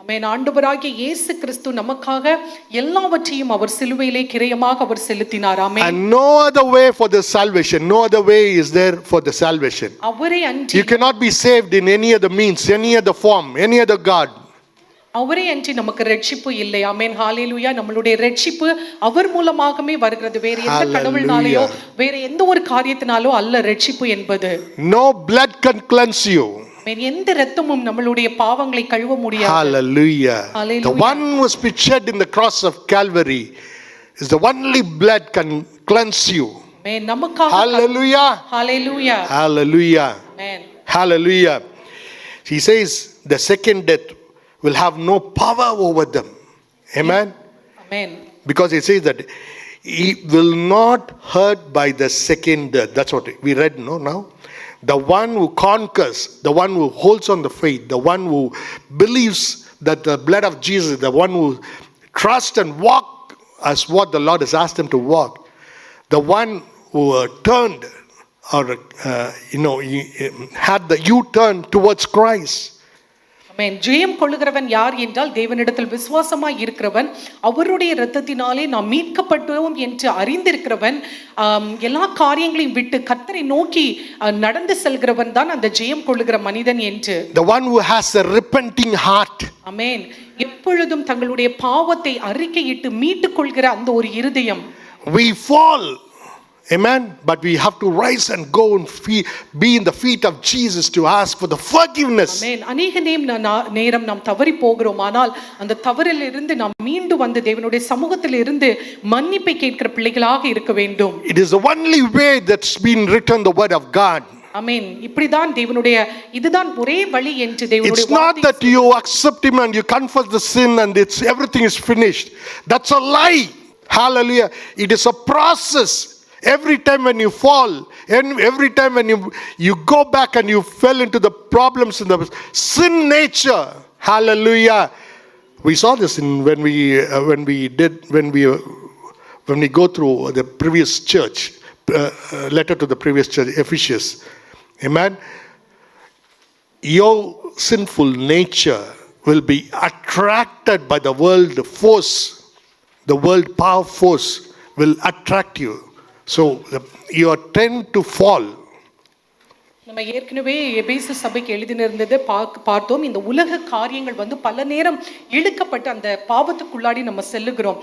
Speaker 2: ஆமென். ஆண்டவராகிய இயேசு கிறிஸ்து நமக்காக எல்லாவற்றையும் அவர் சிலுவையிலே கிரயமாக அவர் செலுத்தினார். ஆமென்.
Speaker 1: And no other way for the salvation. No other way is there for the salvation.
Speaker 2: அவரே அன்றி
Speaker 1: You cannot be saved in any other means, any other form, any other god.
Speaker 2: அவரே அன்றி நமக்கு ரட்சிப்பு இல்லை. ஆமென். ஹalleluya. நம்மளுடைய ரட்சிப்பு அவர் மூலமாகவே வருகிறது. வேற எந்த கடவுள்னாலயோ வேற எந்த ஒரு காரியத்தினாலோ அல்ல ரட்சிப்பு என்பது.
Speaker 1: No blood can cleanse you.
Speaker 2: எந்த இரத்தமும் நம்மளுடைய பாவங்களை கழுவ முடியாது.
Speaker 1: Hallelujah. The one who was shed in the cross of Calvary is the only blood can cleanse you.
Speaker 2: Amen. நமக்காக
Speaker 1: Hallelujah.
Speaker 2: Hallelujah.
Speaker 1: Hallelujah.
Speaker 2: Amen.
Speaker 1: Hallelujah. He says the second death will have no power over them. Amen.
Speaker 2: Amen.
Speaker 1: Because it says that he will not hurt by the second death. That's what we read now. The one who conquers, the one who holds on the faith, the one who believes that the blood of Jesus, the one who trusts and walk as what the Lord has asked him to walk, the one who turned or had the U-turn towards Christ.
Speaker 2: ஆமென். ஜெயம் கொள்ளுகிறவன் யார் என்றால் தேவனிடத்தில் விசுவாசமாய் இருக்கிறவன், அவருடைய இரத்தத்தினாலே நாம் மீட்கப்பட்டோம் என்று அறிந்திருக்கிறவன், எல்லா காரியங்களையும் விட்டு கர்த்தரை நோக்கி நடந்து செல்கிறவன் தான் அந்த ஜெயம் கொள்ளுகிற மனிதன் என்று.
Speaker 1: The one who has a repenting heart.
Speaker 2: ஆமென். எப்பொழுதும் தங்களுடைய பாவத்தை அறிக்கையிட்டு மீட்டுக் கொள்கிற அந்த ஒரு இருதயம்.
Speaker 1: We fall Amen. But we have to rise and go and be in the feet of Jesus to ask for the forgiveness.
Speaker 2: ஆமென். அநேக நேரம் நாம் தவறி போகிறோம். ஆனால் அந்த தவறில் இருந்து நாம் மீண்டு வந்து தேவனுடைய சமூகத்தில் இருந்து மன்னிப்பை கேட்கிற பிள்ளைகளாக இருக்க வேண்டும்.
Speaker 1: It is the only way that's been written the word of God.
Speaker 2: ஆமென். இப்படிதான் தேவனுடைய இதுதான் ஒரே வழி என்று தேவனுடைய
Speaker 1: It's not that you accept him and you confess the sin and everything is finished. That's a lie. Hallelujah. It is a process. Every time when you fall, and every time when you go back and you fell into the problems in the sin nature. Hallelujah. We saw this when we go through the previous church letter to the previous church, Ephesians. Amen. Your sinful nature will be attracted by the world force. The world power force will attract you. So you tend to fall.
Speaker 2: நம்ம ஏற்கனவே எபேசு சபைக்கு எழுதினிருந்தது பார்த்தோம். இந்த உலக காரியங்கள் பல நேரம் இழுக்கப்பட்டு அந்த பாவத்துக்குள்ளாடி நம்ம செல்லுகிறோம்.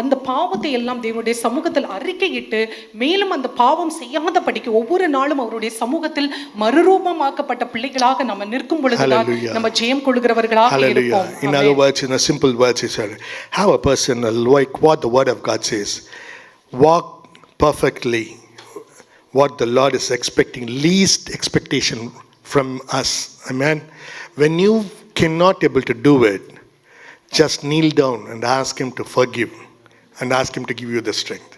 Speaker 2: அந்த பாவத்தை எல்லாம் தேவனுடைய சமூகத்தில் அறிக்கையிட்டு மேலும் அந்த பாவம் செய்யாத படிக்க ஒவ்வொரு நாளும் அவருடைய சமூகத்தில் மறுரூபமாக்கப்பட்ட பிள்ளைகளாக நம்ம நிற்கும் பொழுதுதான் நம்ம ஜெயம் கொள்கிறவர்களாக இருப்போம்.
Speaker 1: In other words, in a simple words, he said, have a person like what the word of God says. Walk perfectly. What the Lord is expecting, least expectation from us. Amen. When you cannot able to do it, just kneel down and ask him to forgive and ask him to give you the strength.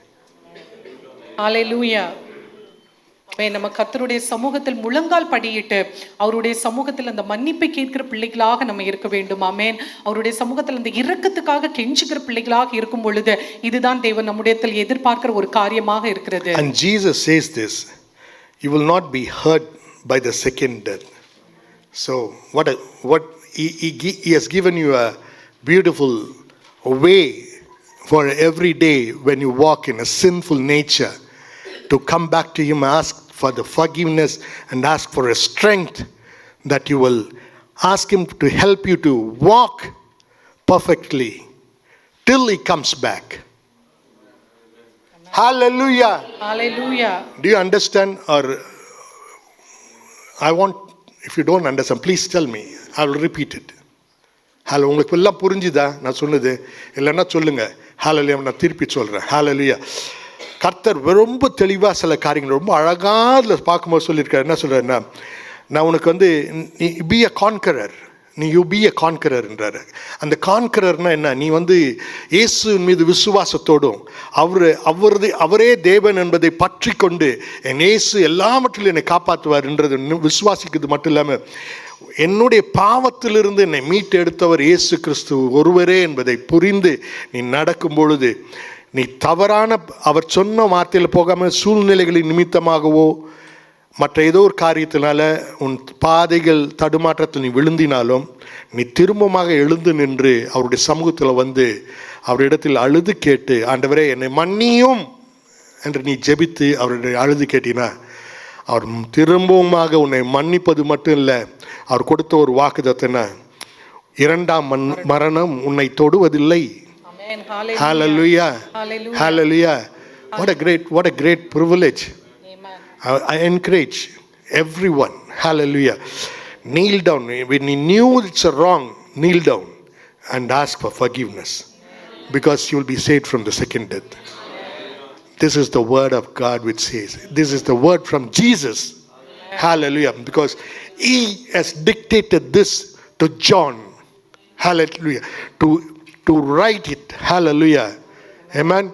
Speaker 2: Hallelujah. நம்ம கர்த்தருடைய சமூகத்தில் முழங்கால் படியிட்டு அவருடைய சமூகத்தில் அந்த மன்னிப்பை கேட்கிற பிள்ளைகளாக நம்ம இருக்க வேண்டும். ஆமென். அவருடைய சமூகத்தில் அந்த இரக்கத்துக்காக கெஞ்சுகிற பிள்ளைகளாக இருக்கும் பொழுது இதுதான் தேவன் நம்முடையத்தில் எதிர்பார்க்கிற ஒரு காரியமாக இருக்கிறது.
Speaker 1: And Jesus says this, you will not be hurt by the second death. So what he has given you a beautiful way for every day when you walk in a sinful nature to come back to him, ask for the forgiveness and ask for a strength that you will ask him to help you to walk perfectly till he comes back. Hallelujah.
Speaker 2: Hallelujah.
Speaker 1: Do you understand? Or if you don't understand, please tell me. I will repeat it. Hello, உங்களுக்கு எல்லாம் புரிஞ்சுதா நான் சொன்னது? இல்லைன்னா சொல்லுங்க. ஹalleluya, நான் திருப்பி சொல்றேன். ஹalleluya. கர்த்தர் ரொம்ப தெளிவாக சில காரியங்கள் ரொம்ப அழகாக அதில் பார்க்கும்போது சொல்லியிருக்காரு. என்ன சொல்கிறாருன்னா, நான் உனக்கு நீ be a conqueror, you be a கான்கரர்ன்றாரு. அந்த கான்கரர்னா என்ன? நீ இயேசுவின் மீது விசுவாசத்தோடும் அவரே தேவன் என்பதை பற்றி கொண்டு என் இயேசு எல்லாவற்றிலும் என்னை காப்பாற்றுவார்ன்றது விசுவாசிக்கிறது மட்டும் இல்லாமல் என்னுடைய பாவத்திலிருந்து என்னை மீட்டெடுத்தவர் இயேசு கிறிஸ்து ஒருவரே என்பதை புரிந்து நீ நடக்கும் பொழுது நீ தவறான அவர் சொன்ன வார்த்தையில் போகாமல் சூழ்நிலைகளின் நிமித்தமாகவோ மற்ற ஏதோ ஒரு காரியத்தினால உன் பாதைகள் தடுமாற்றத்தில் நீ விழுந்தினாலும் நீ திரும்பமாக எழுந்து நின்று அவருடைய சமூகத்தில் அவரிடத்தில் அழுது கேட்டு, ஆண்டவரே என்னை மன்னியும் என்று நீ ஜெபித்து அவருடைய அழுது கேட்டினா அவர் திரும்பவுமாக உன்னை மன்னிப்பது மட்டும் இல்லை, அவர் கொடுத்த ஒரு வாக்குத்தத்தம்னா இரண்டாம் மரணம் உன்னை தொடுவதில்லை. Hallelujah. Hallelujah. What a great privilege.
Speaker 2: Amen.
Speaker 1: I encourage everyone. Hallelujah. Kneel down. When you knew it's wrong, kneel down and ask for forgiveness. Because you will be saved from the second death. This is the word of God which says. This is the word from Jesus. Hallelujah. Because he has dictated this to John. Hallelujah. To write it. Hallelujah. Amen.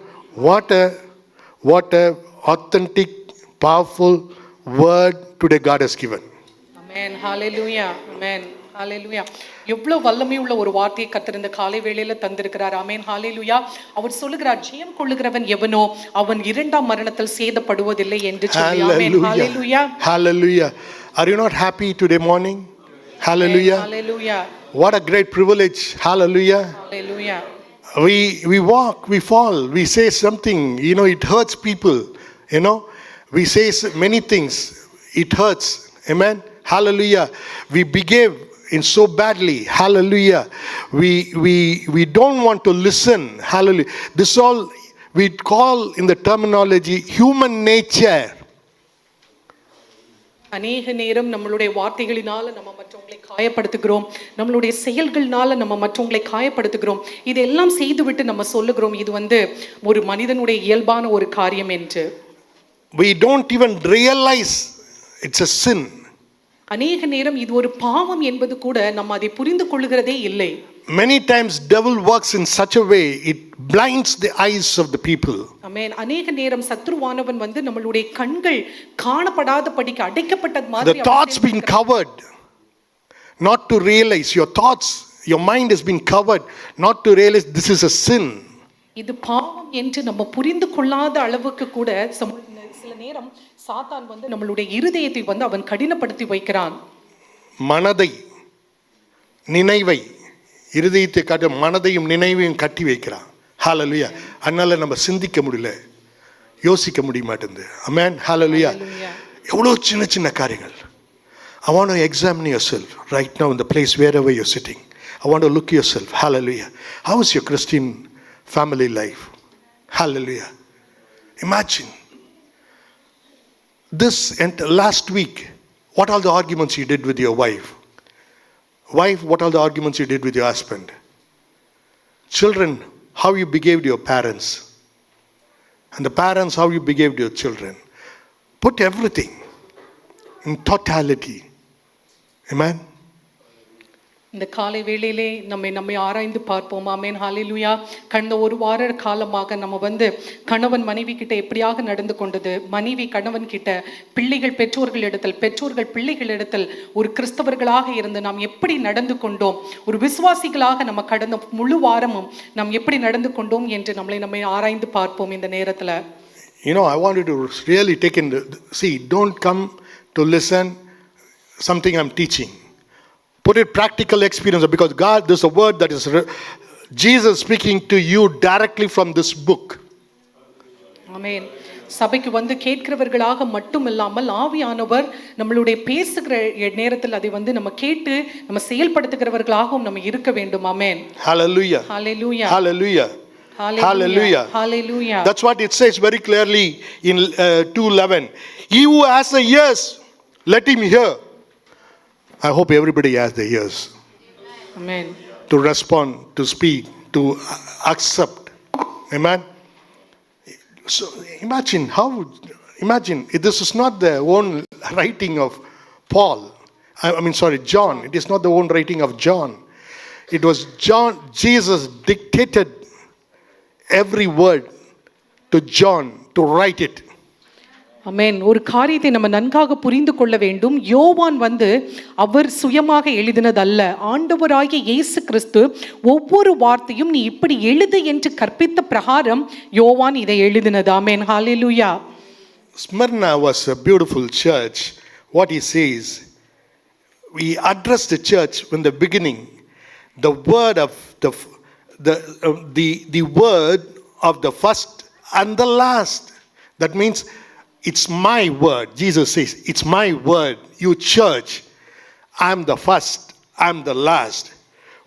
Speaker 1: What a authentic, powerful word today God has given.
Speaker 2: Amen. Hallelujah. Amen. Hallelujah. எவ்வளவு வல்லமை உள்ள ஒரு வார்த்தையை கர்த்தர் இந்த காலை வேளையில தந்திருக்கிறார். ஆமென். ஹalleluya. அவர் சொல்லுகிறார், ஜெயம் கொள்ளுகிறவன் எவனோ அவன் இரண்டாம் மரணத்தில் சேதப்படுவதில்லை என்று சொல்லி. ஆமென். ஹalleluya.
Speaker 1: Hallelujah. Are you not happy today morning? Hallelujah.
Speaker 2: Hallelujah.
Speaker 1: What a great privilege. Hallelujah.
Speaker 2: Hallelujah.
Speaker 1: We walk, we fall, we say something, it hurts people, we say many things, it hurts. Amen. Hallelujah. We behave in so badly. Hallelujah. We don't want to listen. Hallelujah. This all we call in the terminology human nature.
Speaker 2: அநேக நேரம் நம்மளுடைய வார்த்தைகளினால நம்ம மற்றவங்களை காயப்படுத்துகிறோம், நம்மளுடைய செயல்கள்னால நம்ம மற்றவங்களை காயப்படுத்துகிறோம். இதெல்லாம் செய்துவிட்டு நம்ம சொல்லுகிறோம் இது வந்து ஒரு மனிதனுடைய இயல்பான ஒரு காரியம் என்று.
Speaker 1: We don't even realize it's a sin.
Speaker 2: அநேக நேரம் இது ஒரு பாவம் என்பது கூட நம்ம அதை புரிந்து கொள்கிறதே இல்லை.
Speaker 1: Many times devil works in such a way it blinds the eyes of the people.
Speaker 2: ஆமென். அநேக நேரம் சத்ருவானவன் வந்து நம்மளுடைய கண்கள் காணப்படாத படிக்கு அடைக்கப்பட்டது மாதிரி
Speaker 1: The thoughts being covered not to realize, your thoughts, your mind has been covered not to realize this is a sin.
Speaker 2: இது பாவம் என்று நம்ம புரிந்து கொள்ளாத அளவுக்கு கூட சில நேரம் சாத்தான் வந்து நம்மளுடைய இருதயத்தை வந்து அவன் கடினப்படுத்தி வைக்கிறான்.
Speaker 1: மனதை, நினைவை, இருதயத்தை காட்ட மனதையும் நினைவையும் கட்டி வைக்கிறான். ஹalleluya. அதனால நம்ம சிந்திக்க முடியல, யோசிக்க முடிய மாட்டேங்குது. ஆமென். ஹalleluya. எவ்வளோ சின்ன சின்ன காரியங்கள். I want to examine yourself right now in the place wherever you're sitting. I want to look yourself. Hallelujah. How is your Christian family life? Hallelujah. Imagine this last week, what are the arguments you did with your wife? Wife, what are the arguments you did with your husband? Children, how you behaved to your parents. And the parents, how you behaved to your children. Put everything in totality. Amen.
Speaker 2: இந்த காலை வேளையிலே நம்மை ஆராய்ந்து பார்ப்போம். ஆமென். ஹalleluya. கடந்த ஒரு வார காலமாக நம்ம வந்து கணவன் மனைவி கிட்ட எப்படியாக நடந்து கொண்டது, மனைவி கணவன் கிட்ட, பிள்ளைகள் பெற்றோர்கள் இடத்தில், பெற்றோர்கள் பிள்ளைகள் இடத்தில் ஒரு கிறிஸ்தவர்களாக இருந்து நாம் எப்படி நடந்து கொண்டோம், ஒரு விசுவாசிகளாக நம்ம கடந்த முழு வாரமும் நாம் எப்படி நடந்து கொண்டோம் என்று நம்மை ஆராய்ந்து பார்ப்போம் இந்த நேரத்துல.
Speaker 1: You know, I want you to really take in, see, don't come to listen something I'm teaching. Put it practical experience, because God, there's a word that is Jesus speaking to you directly from this book.
Speaker 2: ஆமென். சபைக்கு வந்து கேட்கிறவர்களாக மட்டும் இல்லாமல் ஆவியானவர் நம்மளுடைய பேசுகிற நேரத்தில் அதை வந்து நம்ம கேட்டு நம்ம செயல்படுத்துகிறவர்களாகவும் நம்ம இருக்க வேண்டும். ஆமென்.
Speaker 1: Hallelujah.
Speaker 2: Hallelujah.
Speaker 1: Hallelujah.
Speaker 2: Hallelujah. Hallelujah.
Speaker 1: That's what it says very clearly in 2:11. He who has the ears, let him hear. I hope everybody has the ears.
Speaker 2: Amen.
Speaker 1: To respond, to speak, to accept. Amen. So imagine this is not the own writing of Paul. John. It is not the own writing of John. It was Jesus dictated every word to John to write it.
Speaker 2: ஆமென். ஒரு காரியத்தை நம்ம நன்காக புரிந்து கொள்ள வேண்டும். யோவான் வந்து அவர் சுயமாக எழுதினதல்ல. ஆண்டவராகிய இயேசு கிறிஸ்து ஒவ்வொரு வார்த்தையும் நீ இப்படி எழுது என்று கற்பித்த பிரகாரம் யோவான் இதை எழுதினது. ஆமென். ஹalleluya.
Speaker 1: Smyrna was a beautiful church. What he says, we addressed the church in the beginning. The word of the word of the first and the last. That means it's my word. Jesus says, it's my word. You church, I'm the first, I'm the last,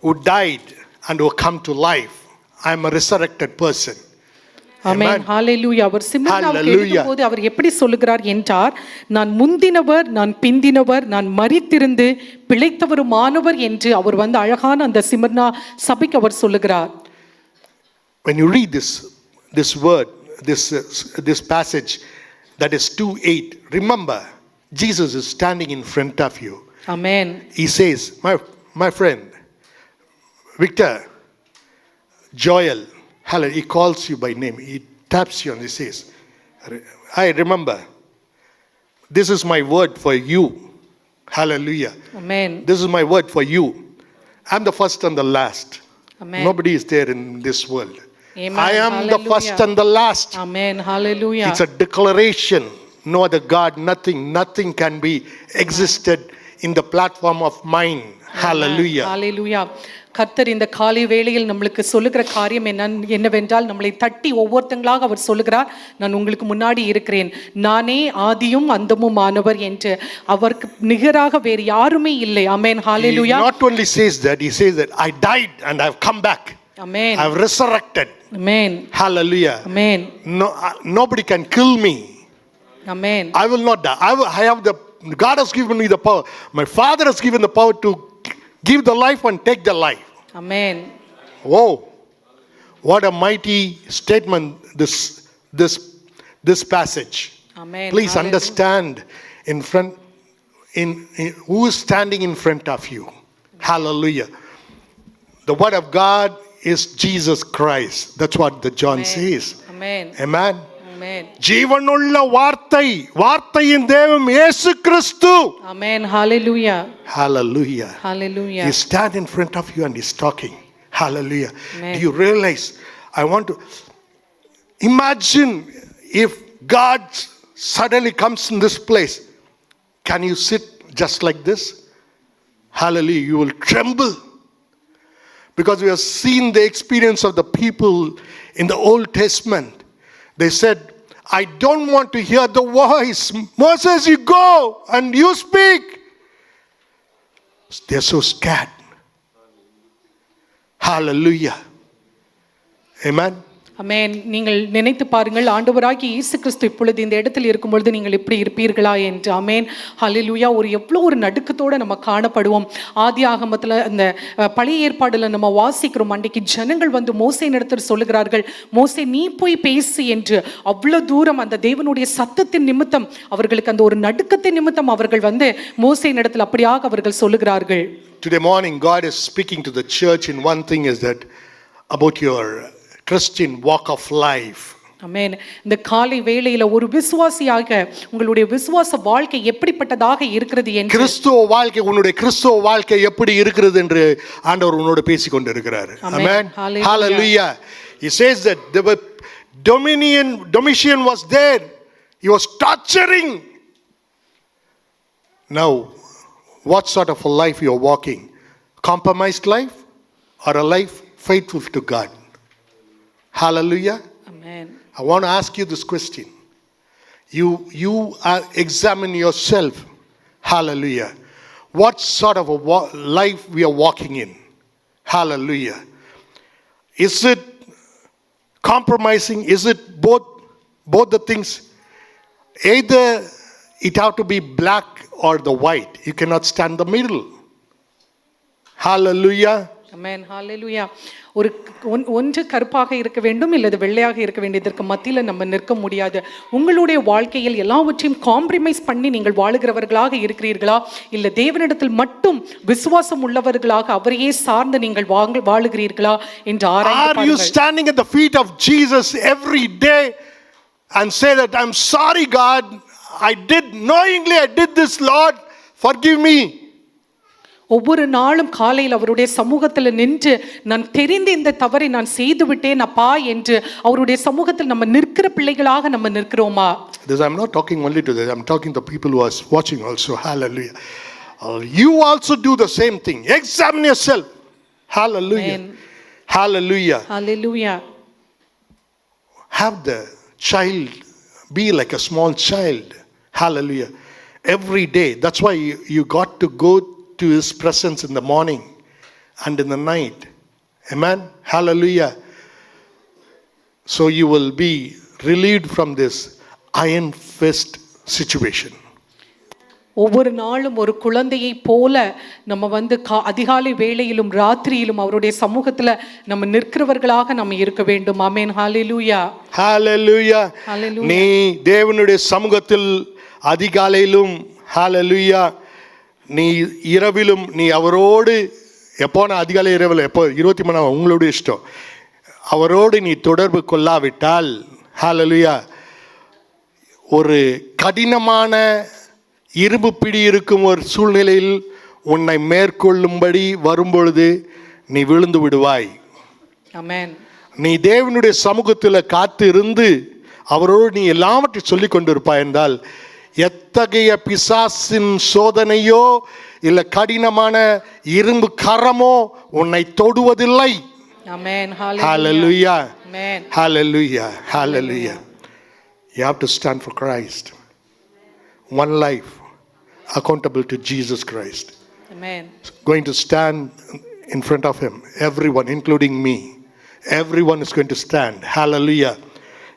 Speaker 1: who died and who come to life. I'm a resurrected person.
Speaker 2: ஆமென். ஹalleluya. அவர் சிம்னாவுக்கு எழுதும்போது அவர் எப்படி சொல்லுகிறார் என்றார், நான் முந்தினவர், நான் பிந்தினவர், நான் மரித்திருந்து பிழைத்தவருமானவர் என்று அவர் வந்து அழகான அந்த சிம்னா சபைக்கு அவர் சொல்லுகிறார்.
Speaker 1: When you read this word, this passage, that is 2:8. Remember, Jesus is standing in front of you.
Speaker 2: Amen.
Speaker 1: He says, my friend, Victor, Joel, hallelujah. He calls you by name. He taps you and he says, I remember, this is my word for you. Hallelujah.
Speaker 2: Amen.
Speaker 1: This is my word for you. I'm the first and the last.
Speaker 2: Amen.
Speaker 1: Nobody is there in this world.
Speaker 2: Amen.
Speaker 1: I am
Speaker 2: Hallelujah.
Speaker 1: the first and the last.
Speaker 2: Amen. Hallelujah.
Speaker 1: It's a declaration. No other God, nothing can be existed in the platform of mine. Hallelujah.
Speaker 2: Hallelujah. கர்த்தர் இந்த காலை வேளையில் நம்மளுக்கு சொல்லுகிற காரியம் என்னவென்றால் நம்மளை தட்டி ஒவ்வொருத்தங்களாக அவர் சொல்லுகிறார், நான் உங்களுக்கு முன்னாடி இருக்கிறேன், நானே ஆதியும் அந்தமும் ஆனவர் என்று. அவருக்கு நிகராக வேறு யாருமே இல்லை. ஆமென். ஹalleluya.
Speaker 1: He not only says that, he says that I died and I've come back.
Speaker 2: Amen.
Speaker 1: I've resurrected.
Speaker 2: Amen.
Speaker 1: Hallelujah.
Speaker 2: Amen.
Speaker 1: No, nobody can kill me.
Speaker 2: Amen.
Speaker 1: I will not die. I have God has given me the power. My Father has given the power to give the life and take the life.
Speaker 2: Amen.
Speaker 1: Whoa. What a mighty statement this passage.
Speaker 2: Amen.
Speaker 1: Please
Speaker 2: Hallelujah.
Speaker 1: understand in who is standing in front of you. Hallelujah. The word of God is Jesus Christ. That's what the John
Speaker 2: Amen.
Speaker 1: says.
Speaker 2: Amen.
Speaker 1: Amen.
Speaker 2: Amen.
Speaker 1: ஜீவனுள்ள வார்த்தையின் தேவன் இயேசு கிறிஸ்து.
Speaker 2: Amen. Hallelujah.
Speaker 1: Hallelujah.
Speaker 2: Hallelujah.
Speaker 1: He stand in front of you and he's talking. Hallelujah.
Speaker 2: Amen.
Speaker 1: Do you realize? I want to imagine if God suddenly comes in this place. Can you sit just like this? Hallelujah. You will tremble. Because we have seen the experience of the people in the Old Testament. They said, I don't want to hear the voice. Moses, you go and you speak. They're so scared. Hallelujah. Amen.
Speaker 2: அமேன். நீங்கள் நினைத்து பாருங்கள், ஆண்டவராகிய இயேசு கிறிஸ்து இப்பொழுது இந்த இடத்தில் இருக்கும் பொழுது நீங்கள் எப்படி இருப்பீர்களா என்று. அமேன். ஹல்லேலூயா. எவ்வளோ ஒரு நடுக்கத்தோடு நம்ம காணப்படுவோம். ஆதி ஆகமத்தில் அந்த பழைய ஏற்பாடுல நம்ம வாசிக்கிறோம், அன்றைக்கு ஜனங்கள் வந்து மோசே இடத்தில் சொல்லுகிறார்கள், மோசே நீ போய் பேசு என்று. அவ்வளோ தூரம் அந்த தேவனுடைய சத்தத்தின் நிமித்தம் அவர்களுக்கு அந்த ஒரு நடுக்கத்தின் நிமித்தம் அவர்கள் வந்து மோசே இடத்தில் அப்படியாக அவர்கள் சொல்லுகிறார்கள்.
Speaker 1: Today morning God is speaking to the church in one thing, is that about your Christian walk of life.
Speaker 2: ஆமென். இந்த காலை வேளையில ஒரு விசுவாசியாக உங்களுடைய விசுவாச வாழ்க்கை எப்படிப்பட்டதாக இருக்கிறது என்று,
Speaker 1: கிறிஸ்துவ வாழ்க்கை, உன்னுடைய கிறிஸ்துவ வாழ்க்கை எப்படி இருக்கிறது என்று ஆண்டவர் உன்னோடு பேசிக் கொண்டிருக்கிறார். Amen. Hallelujah. He says that the Domitian was there. He was torturing. Now, what sort of a life you are walking? Compromised life or a life faithful to God? Hallelujah.
Speaker 2: Amen.
Speaker 1: I want to ask you this question. You examine yourself. Hallelujah. What sort of a life we are walking in? Hallelujah. Is it compromising? Is it both the things? Either it have to be black or the white. You cannot stand the middle. Hallelujah.
Speaker 2: Amen. Hallelujah. ஒன்று கருப்பாக இருக்க வேண்டும், இல்லது வெள்ளையாக இருக்க வேண்டியதற்கு மத்தியில் நம்ம நிற்க முடியாது. உங்களுடைய வாழ்க்கையில் எல்லாவற்றையும் காம்ப்ரமைஸ் பண்ணி நீங்கள் வாழுகிறவர்களாக இருக்கிறீர்களா, இல்லை தேவனிடத்தில் மட்டும் விசுவாசம் உள்ளவர்களாக அவரையே சார்ந்து நீங்கள் வாழுகிறீர்களா என்று ஆராய்ந்து பாருங்கள்.
Speaker 1: Are you standing at the feet of Jesus every day and say that I'm sorry God, I did knowingly, I did this, Lord, forgive me?
Speaker 2: ஒவ்வொரு நாளும் காலையில் அவருடைய சமூகத்தில் நின்று நான் தெரிந்து இந்த தவறை நான் செய்து விட்டேன் அப்பா என்று அவருடைய சமூகத்தில் நம்ம நிற்கிற பிள்ளைகளாக நம்ம நிற்கிறோமா?
Speaker 1: This I'm not talking only to this, I'm talking to people who are watching also. Hallelujah. You also do the same thing. Examine yourself. Hallelujah.
Speaker 2: Amen.
Speaker 1: Hallelujah.
Speaker 2: Hallelujah.
Speaker 1: Have the child be like a small child. Hallelujah. Every day. That's why you got to go to his presence in the morning and in the night. Amen. Hallelujah. So you will be relieved from this iron fist situation.
Speaker 2: ஒவ்வொரு நாளும் ஒரு குழந்தையை போல நம்ம வந்து அதிகாலை வேளையிலும் ராத்திரியிலும் அவருடைய சமூகத்துல நம்ம நிற்கிறவர்களாக நம்ம இருக்க வேண்டும். ஆமென். ஹalleluya.
Speaker 1: ஹalleluya. நீ தேவனுடைய சமூகத்தில் அதிகாலையிலும், ஹalleluya, நீ இரவிலும் நீ அவரோடு, எப்போ நான் அதிகாலை இரவில் எப்போ 24 மணி நேரம் உங்களுடைய இஷ்டம், அவரோடு நீ தொடர்பு கொள்ளாவிட்டால், ஹalleluya, ஒரு கடினமான இரும்பு பிடி இருக்கும் ஒரு சூழ்நிலையில் உன்னை மேற்கொள்ளும்படி வரும்பொழுது நீ விழுந்து விடுவாய்.
Speaker 2: ஆமென்.
Speaker 1: நீ தேவனுடைய சமூகத்தில் காத்து இருந்து அவரோடு நீ எல்லாவற்றையும் சொல்லிக் கொண்டிருப்பாய் என்றால் எத்தகைய பிசாசின் சோதனையோ இல்ல கடினமான இரும்பு கரமோ உன்னை தொடுவதில்லை.
Speaker 2: ஆமென்.
Speaker 1: ஹalleluya.
Speaker 2: ஆமென்.
Speaker 1: Hallelujah. Hallelujah. You have to stand for Christ. One life accountable to Jesus Christ.
Speaker 2: Amen.
Speaker 1: Going to stand in front of him, everyone including me. Everyone is going to stand. Hallelujah.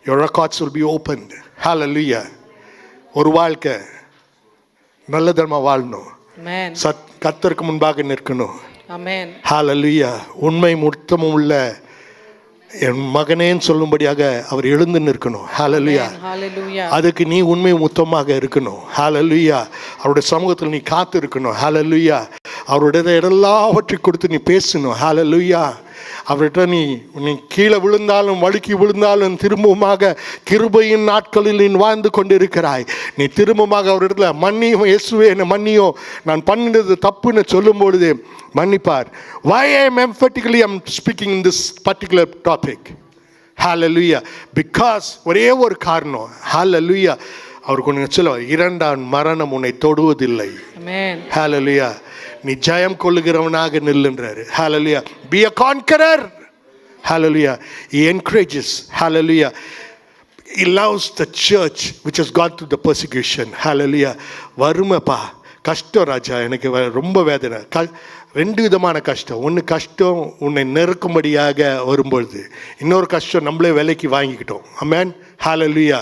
Speaker 1: Your records will be opened. Hallelujah. ஒரு வாழ்க்கை நல்லதமா வாழணும்.
Speaker 2: Amen.
Speaker 1: கர்த்தருக்கு முன்பாக நிற்கணும்.
Speaker 2: Amen.
Speaker 1: Hallelujah. உண்மை முத்தமும் உள்ள என் மகனேன்னு சொல்லும்படியாக அவர் எழுந்து நிற்கணும். Hallelujah.
Speaker 2: Hallelujah.
Speaker 1: அதுக்கு நீ உண்மை முத்தமாக இருக்கணும். Hallelujah. அவருடைய சமூகத்தில் நீ காத்து இருக்கணும். Hallelujah. அவருடைய எல்லாவற்றை கொடுத்து நீ பேசணும். Hallelujah. அவர்கிட்ட நீ கீழே விழுந்தாலும் வழுக்கி விழுந்தாலும் திரும்பமாக கிருபையின் நாட்களில் நீ வாழ்ந்து கொண்டு இருக்கிறாய். நீ திரும்பமாக அவரிடத்துல மன்னியும், இயேசுவே என்னை மன்னியும், நான் பண்ணினது தப்புன்னு சொல்லும் பொழுது மன்னிப்பார். Why I am emphatically speaking in this particular topic? Hallelujah. Because ஒரே ஒரு காரணம். Hallelujah. அவருக்கு ஒன்று சொல்லுவார், இரண்டாம் மரணம் உன்னை தொடுவதில்லை.
Speaker 2: Amen.
Speaker 1: Hallelujah. நீ ஜெயம் கொள்ளுகிறவனாக நில்லுன்றாரு. Hallelujah. Be a conqueror. Hallelujah. He encourages. Hallelujah. He loves the church which has gone through the persecution. Hallelujah. வறுமைப்பா, கஷ்டம் ராஜா, எனக்கு ரொம்ப வேதனை. ரெண்டு விதமான கஷ்டம். ஒன்று கஷ்டம் உன்னை நெருக்கும்படியாக வரும்பொழுது, இன்னொரு கஷ்டம் நம்மளே விலைக்கு வாங்கிக்கிட்டோம். ஆமென். Hallelujah.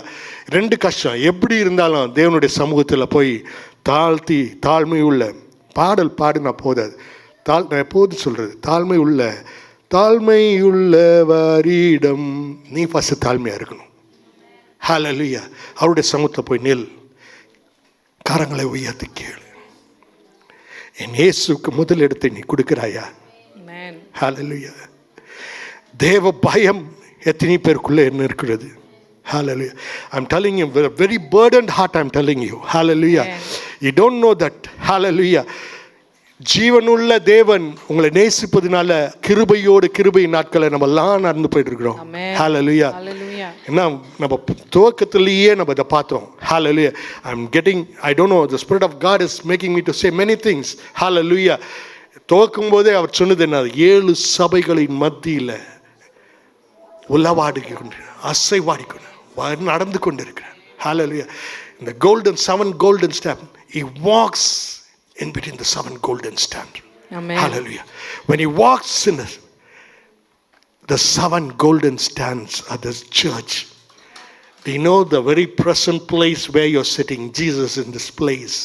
Speaker 1: ரெண்டு கஷ்டம். எப்படி இருந்தாலும் தேவனுடைய சமூகத்தில் போய் தாழ்மை உள்ள பாடல் பாடினா போதாது. நான் எப்போது சொல்கிறது, தாழ்மை உள்ளவரிடம் நீ ஃபஸ்ட்டு தாழ்மையாக இருக்கணும். Hallelujah. அவருடைய சமூகத்தில் போய் நில், கரங்களை உயர்த்தி கேளு, என் இயேசுக்கு முதல் இடத்தை நீ கொடுக்கிறாயா? Hallelujah. தேவ பயம் எத்தனை பேருக்குள்ளே என்ன இருக்கிறது? Hallelujah. I'm telling you, with a very burdened heart I'm telling you. Hallelujah. You don't know that. Hallelujah. ஜீவனுள்ள தேவன் உங்களை நேசிப்பதனால கிருபை நாட்களை நம்ம எல்லாம் நடந்து போயிட்டு இருக்கிறோம். Hallelujah. ஏன்னா நம்ம துவக்கத்திலேயே நம்ம இதை பார்த்தோம். Hallelujah. I don't know, the Spirit of God is making me to say many things. Hallelujah. துவக்கும் போதே அவர் சொன்னது என்ன? 7 சபைகளின் மத்தியில் அசைவாடிக்கொண்டு நடந்து கொண்டிருக்கிறார். Hallelujah. இந்த seven golden staff, he walks in between the 7 golden stands.
Speaker 2: Amen.
Speaker 1: Hallelujah. When he walks in the 7 golden stands at this church, we know the very present place where you're sitting. Jesus in this place.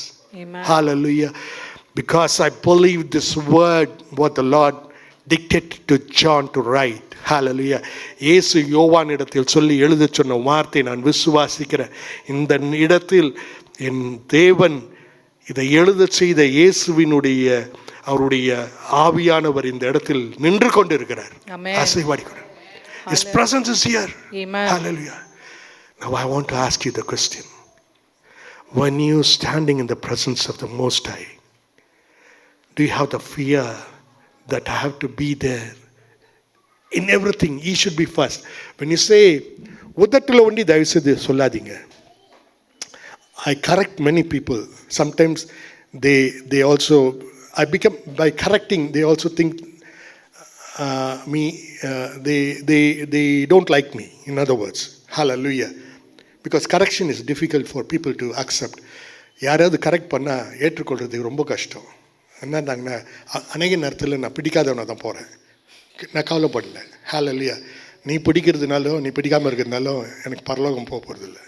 Speaker 2: Amen.
Speaker 1: Hallelujah. Because I believe this word, what the Lord dictated to John to write. Hallelujah. இயேசு யோவான் இடத்தில் சொல்லி எழுத சொன்ன வார்த்தை நான் விசுவாசிக்கிறேன். இந்த இடத்தில் என் தேவன் இதை எழுத செய்த இயேசுவினுடைய அவருடைய ஆவியானவர் இந்த இடத்தில் நின்று கொண்டிருக்கிறார். அசைவாடிக்கிறார். His presence is here.
Speaker 2: Amen.
Speaker 1: Hallelujah. Now I want to ask you the question. When you standing in the presence of the Most High, do you have the fear that I have to be there? In everything, He should be first. When you say, உதட்டில் ஒண்டி தயவு செய்து சொல்லாதீங்க. I correct many people. Sometimes they also, by correcting, they also think they don't like me. In other words, hallelujah. Because correction is difficult for people to accept. யாராவது correct பண்ணால் ஏற்றுக்கொள்றதுக்கு ரொம்ப கஷ்டம். என்னன்னாங்கன்னா அநேக நேரத்தில் நான் பிடிக்காதவனை தான் போகிறேன். நான் கவலைப்படல. Hallelujah. நீ பிடிக்கிறதுனாலும் நீ பிடிக்காமல் இருக்கிறதுனாலும் எனக்கு பரலோகம் போக போகிறதில்ல.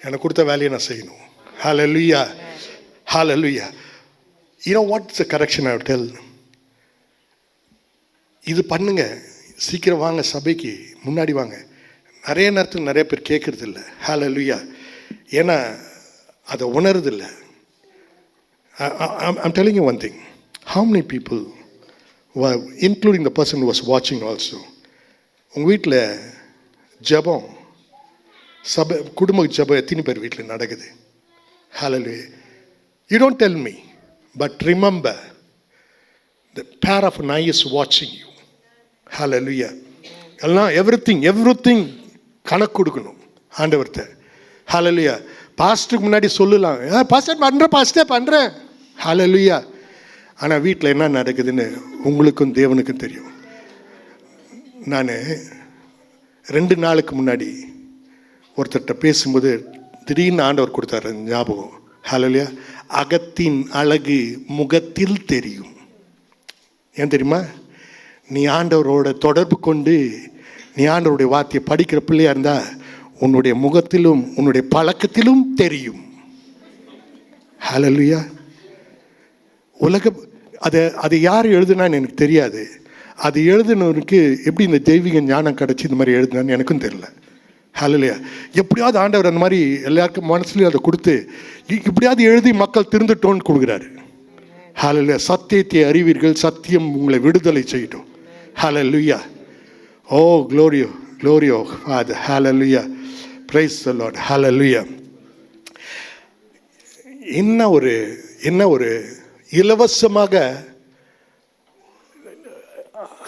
Speaker 1: எனக்கு கொடுத்த வேலையை நான் செய்யணும். Hallelujah. Hallelujah. You know what's the correction I would tell? இது பண்ணுங்க, சீக்கிரம் வாங்க, சபைக்கு முன்னாடி வாங்க. நிறைய நேரத்தில் நிறைய பேர் கேட்கறதில்ல. Hallelujah. ஏன்னா அதை உணர்றதில்லை. I'm telling you one thing. How many people, including the person who was watching also, உங்கள் வீட்டில் ஜபம் சபை குடும்ப ஜபம் எத்தனை பேர் வீட்டில் நடக்குது? Hallelujah. You don't tell me, but remember, the pair of an eye is watching you. Hallelujah. எல்லாம் everything கணக்கு கொடுக்கணும் ஆண்டவர்கிட்ட. Hallelujah. பாஸ்டருக்கு முன்னாடி சொல்லலாம், பாஸ்டர் பண்ணுறேன். Hallelujah. ஆனால் வீட்டில் என்ன நடக்குதுன்னு உங்களுக்கும் தேவனுக்கும் தெரியும். நான் 2 நாளுக்கு முன்னாடி ஒருத்தர்கிட்ட பேசும்போது திடீர்னு ஆண்டவர் கொடுத்தாரு ஞாபகம். Hallelujah. அகத்தின் அழகு முகத்தில் தெரியும். ஏன் தெரியுமா? நீ ஆண்டவரோட தொடர்பு கொண்டு நீ ஆண்டவருடைய வார்த்தையை படிக்கிற பிள்ளையா இருந்தா உன்னுடைய முகத்திலும் உன்னுடைய பழக்கத்திலும் தெரியும். ஹல்லேலூயா. அதை யார் எழுதுனான்னு எனக்கு தெரியாது. அது எழுதுனவருக்கு எப்படி இந்த தெய்வீக ஞானம் கிடச்சி இந்த மாதிரி எழுதுனான்னு எனக்கும் தெரியல. ஹல்லேலூயா. எப்படியாவது ஆண்டவர் அந்த மாதிரி எல்லாருக்கும் மனசுலையும் அதை கொடுத்து இப்படியாவது எழுதி மக்கள் திருந்துட்டோன்னு கொடுக்குறாரு. ஹல்லேலூயா. சத்தியத்தை அறிவீர்கள், சத்தியம் உங்களை விடுதலை செய்யட்டும். ஹல்லேலூயா. ஓ க்ளோரியோ க்ளோரியோ ஃபாதர். ஹல்லேலூயா. Praise the lord. ஹல்லேலூயா. என்ன ஒரு இலவசமாக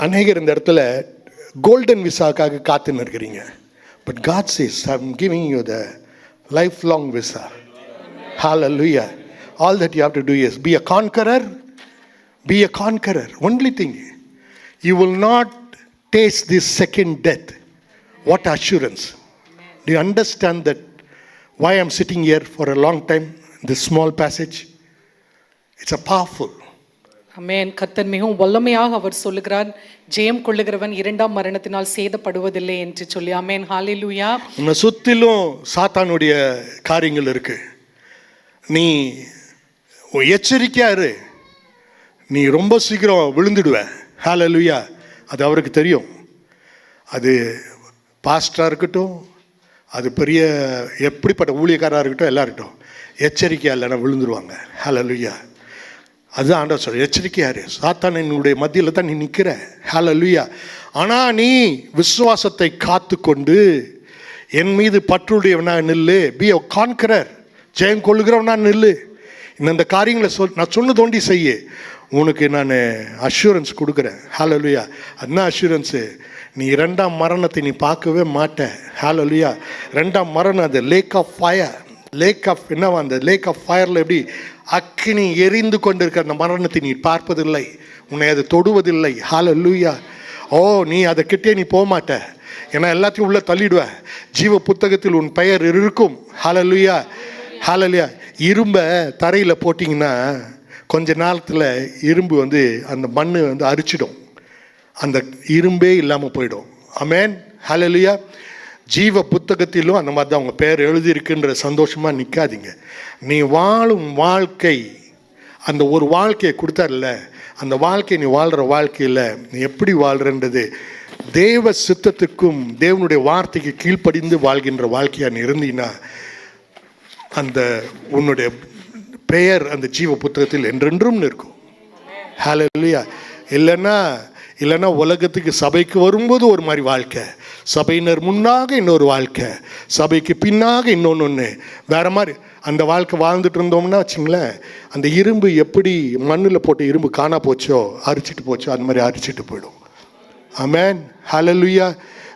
Speaker 1: அநேகர் இந்த இடத்துல கோல்டன் விசாக்காக காத்துன்னு இருக்கிறீங்க. But God says I am giving you the life long visa. Hallelujah. All that you have to do is be a conqueror. Be a conqueror. Only thing, you will not taste this second death. What assurance. Do you understand that why I'm sitting here for a long time, this small passage? It's a powerful.
Speaker 2: ஆமென். கர்த்தர் மிகவும் வல்லமையாக அவர் சொல்லுகிறார், ஜெயம் கொள்ளுகிறவன் இரண்டாம் மரணத்தினால் சேதப்படுவதில்லை என்று சொல்லி. ஆமென். ஹல்லேலூயா.
Speaker 1: உன்னை சுத்திலும் சாத்தானுடைய காரியங்கள் இருக்கு. நீ எச்சரிக்கையா இரு. நீ ரொம்ப சீக்கிரம் விழுந்துடுவ. ஹல்லேலூயா. அது அவருக்கு தெரியும். அது பாஸ்டராக இருக்கட்டும், அது பெரிய எப்படிப்பட்ட ஊழியக்காராக இருக்கட்டும், எல்லாம் இருக்கட்டும், எச்சரிக்கையா இல்லைன்னா விழுந்துருவாங்க. ஹல்லேலூயா. அதுதான் ஆண்டவர் சொல்ற, எச்சரிக்கையாரு. சாத்தானினுடைய மத்தியில் தான் நீ நிற்கிற. ஹல்லேலூயா. ஆனால் நீ விசுவாசத்தை காத்து கொண்டு என் மீது பற்றுடையவனா நில்லு. Be a conqueror. ஜெயம் கொள்ளுகிறவனா நில்லு. இந்த காரியங்களை நான் சொன்னதோண்டி செய்ய உனக்கு நான் அஷூரன்ஸ் கொடுக்குறேன். ஹல்லேலூயா. என்ன அஷூரன்ஸு? நீ இரண்டாம் மரணத்தை நீ பார்க்கவே மாட்ட. ஹல்லேலூயா. ரெண்டாம் மரணம் அது lake of fire. Lake of என்னவா? அந்த லேக் ஆஃப் ஃபயரில் எப்படி அக்கினி எரிந்து கொண்டு இருக்கிற அந்த மரணத்தை நீ பார்ப்பதில்லை, உன்னை அது தொடுவதில்லை. ஹல்லேலூயா. ஓ, நீ அதை கிட்டே நீ போக மாட்ட. ஏன்னா எல்லாத்தையும் உள்ளே தள்ளிடுவ. ஜீவ புத்தகத்தில் உன் பெயர் இருக்கும். ஹல்லேலூயா. ஹல்லேலூயா. இரும்பை தரையில் போட்டிங்கன்னா கொஞ்ச நேரத்தில் இரும்பு அந்த மண் அரிச்சிடும். அந்த இரும்பே இல்லாமல் போயிடும். ஆமென். ஹல்லேலூயா. ஜீவ புத்தகத்திலும் அந்த மாதிரி தான் உங்கள் பேர் எழுதியிருக்குன்ற சந்தோஷமாக நிற்காதீங்க. நீ வாழும் வாழ்க்கை, அந்த ஒரு வாழ்க்கையை கொடுத்தார்ல, அந்த வாழ்க்கை நீ வாழ்கிற வாழ்க்கையில் நீ எப்படி வாழ்கிறன்றது தேவ சித்தத்துக்கும் தேவனுடைய வார்த்தைக்கு கீழ்ப்படிந்து வாழ்கின்ற வாழ்க்கையாக நீ இருந்தீங்கன்னா அந்த உன்னுடைய பெயர் அந்த ஜீவ புத்தகத்தில் என்றென்றும் இருக்கும். ஹல்லேலூயா. இல்லைன்னா உலகத்துக்கு சபைக்கு வரும்போது ஒரு மாதிரி வாழ்க்கை, சபையினர் முன்னாக இன்னொரு வாழ்க்கை, சபைக்கு பின்னாக இன்னொன்று வேறு மாதிரி அந்த வாழ்க்கை வாழ்ந்துட்டு இருந்தோம்னா வச்சுங்களேன், அந்த இரும்பு எப்படி மண்ணில் போட்டு இரும்பு காணா போச்சோ, அரிச்சிட்டு போச்சோ, அந்த மாதிரி அரிச்சிட்டு போயிடும். ஆமென். ஹல்லேலூயா.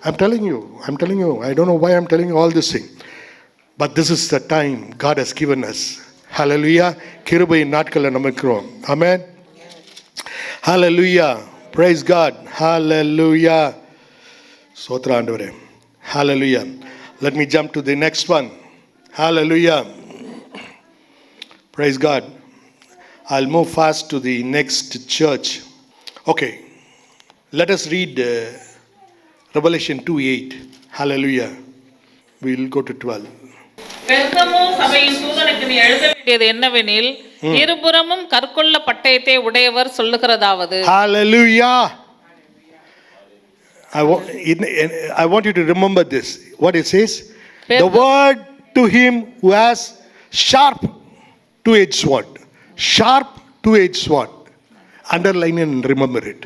Speaker 1: I'm telling you. I don't know why I'm telling you all this thing. But this is the time God has given us. Hallelujah. கிருபையின் நாட்களில் நம்ம இருக்கிறோம். Amen. Hallelujah. Praise God. Hallelujah. Sotra ஆண்டவரே. Hallelujah. Let me jump to the next one. Hallelujah. Praise God. I'll move fast to the next church. Okay. Let us read Revelation 2:8. Hallelujah. We'll go to 12.
Speaker 3: Bergamo சபையின் தூதனுக்கு நீ எழுத வேண்டியது என்னவெனில், இருபுறமும் கற்கொள்ள பட்டயத்தை உடையவர் சொல்லுகிறதாவது.
Speaker 1: Hallelujah. I want you to remember this. What it says? The word to him who has sharp two-edged sword. Sharp two-edged sword. Underline and remember it.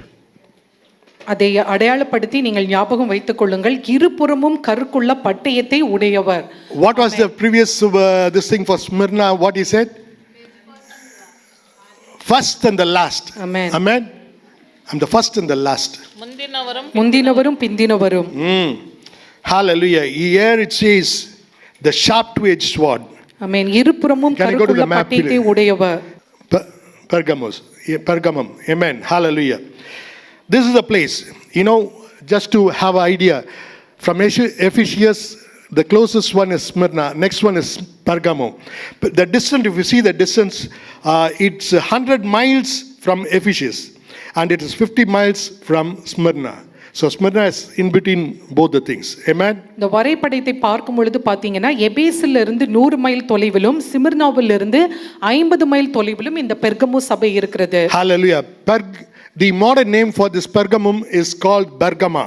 Speaker 2: அதை அடையாளப்படுத்தி நீங்கள் ஞாபகம் வைத்துக் கொள்ளுங்கள், இருபுறமும் கருக்குள்ள பட்டயத்தை உடையவர்.
Speaker 1: What was the previous this thing for Smyrna? What he said? First and the last.
Speaker 2: Amen.
Speaker 1: Amen. I'm the first and the last.
Speaker 2: முந்தினவரும் பிந்தினவரும்.
Speaker 1: Hallelujah. Here it says the sharp two-edged sword.
Speaker 2: Amen. இருபுறமும் கருக்குள்ள பட்டயத்தை உடையவர்.
Speaker 1: Pergamum. Amen. Hallelujah. This is the place, just to have an idea. From Ephesus, the closest one is Smyrna, next one is Pergamum. But the distance, if you see the distance, it's 100 miles from Ephesus, and it is 50 miles from Smyrna. So Smyrna is in between both the things. Amen.
Speaker 2: இந்த வரைபடத்தை பார்க்கும் பொழுது பார்த்தீங்கன்னா எபேசில் இருந்து 100 mile தொலைவிலும் சிமிர்னாவில் இருந்து 50 mile தொலைவிலும் இந்த பெர்கமு சபை இருக்கிறது.
Speaker 1: Hallelujah. The modern name for this Pergamum is called Bergama.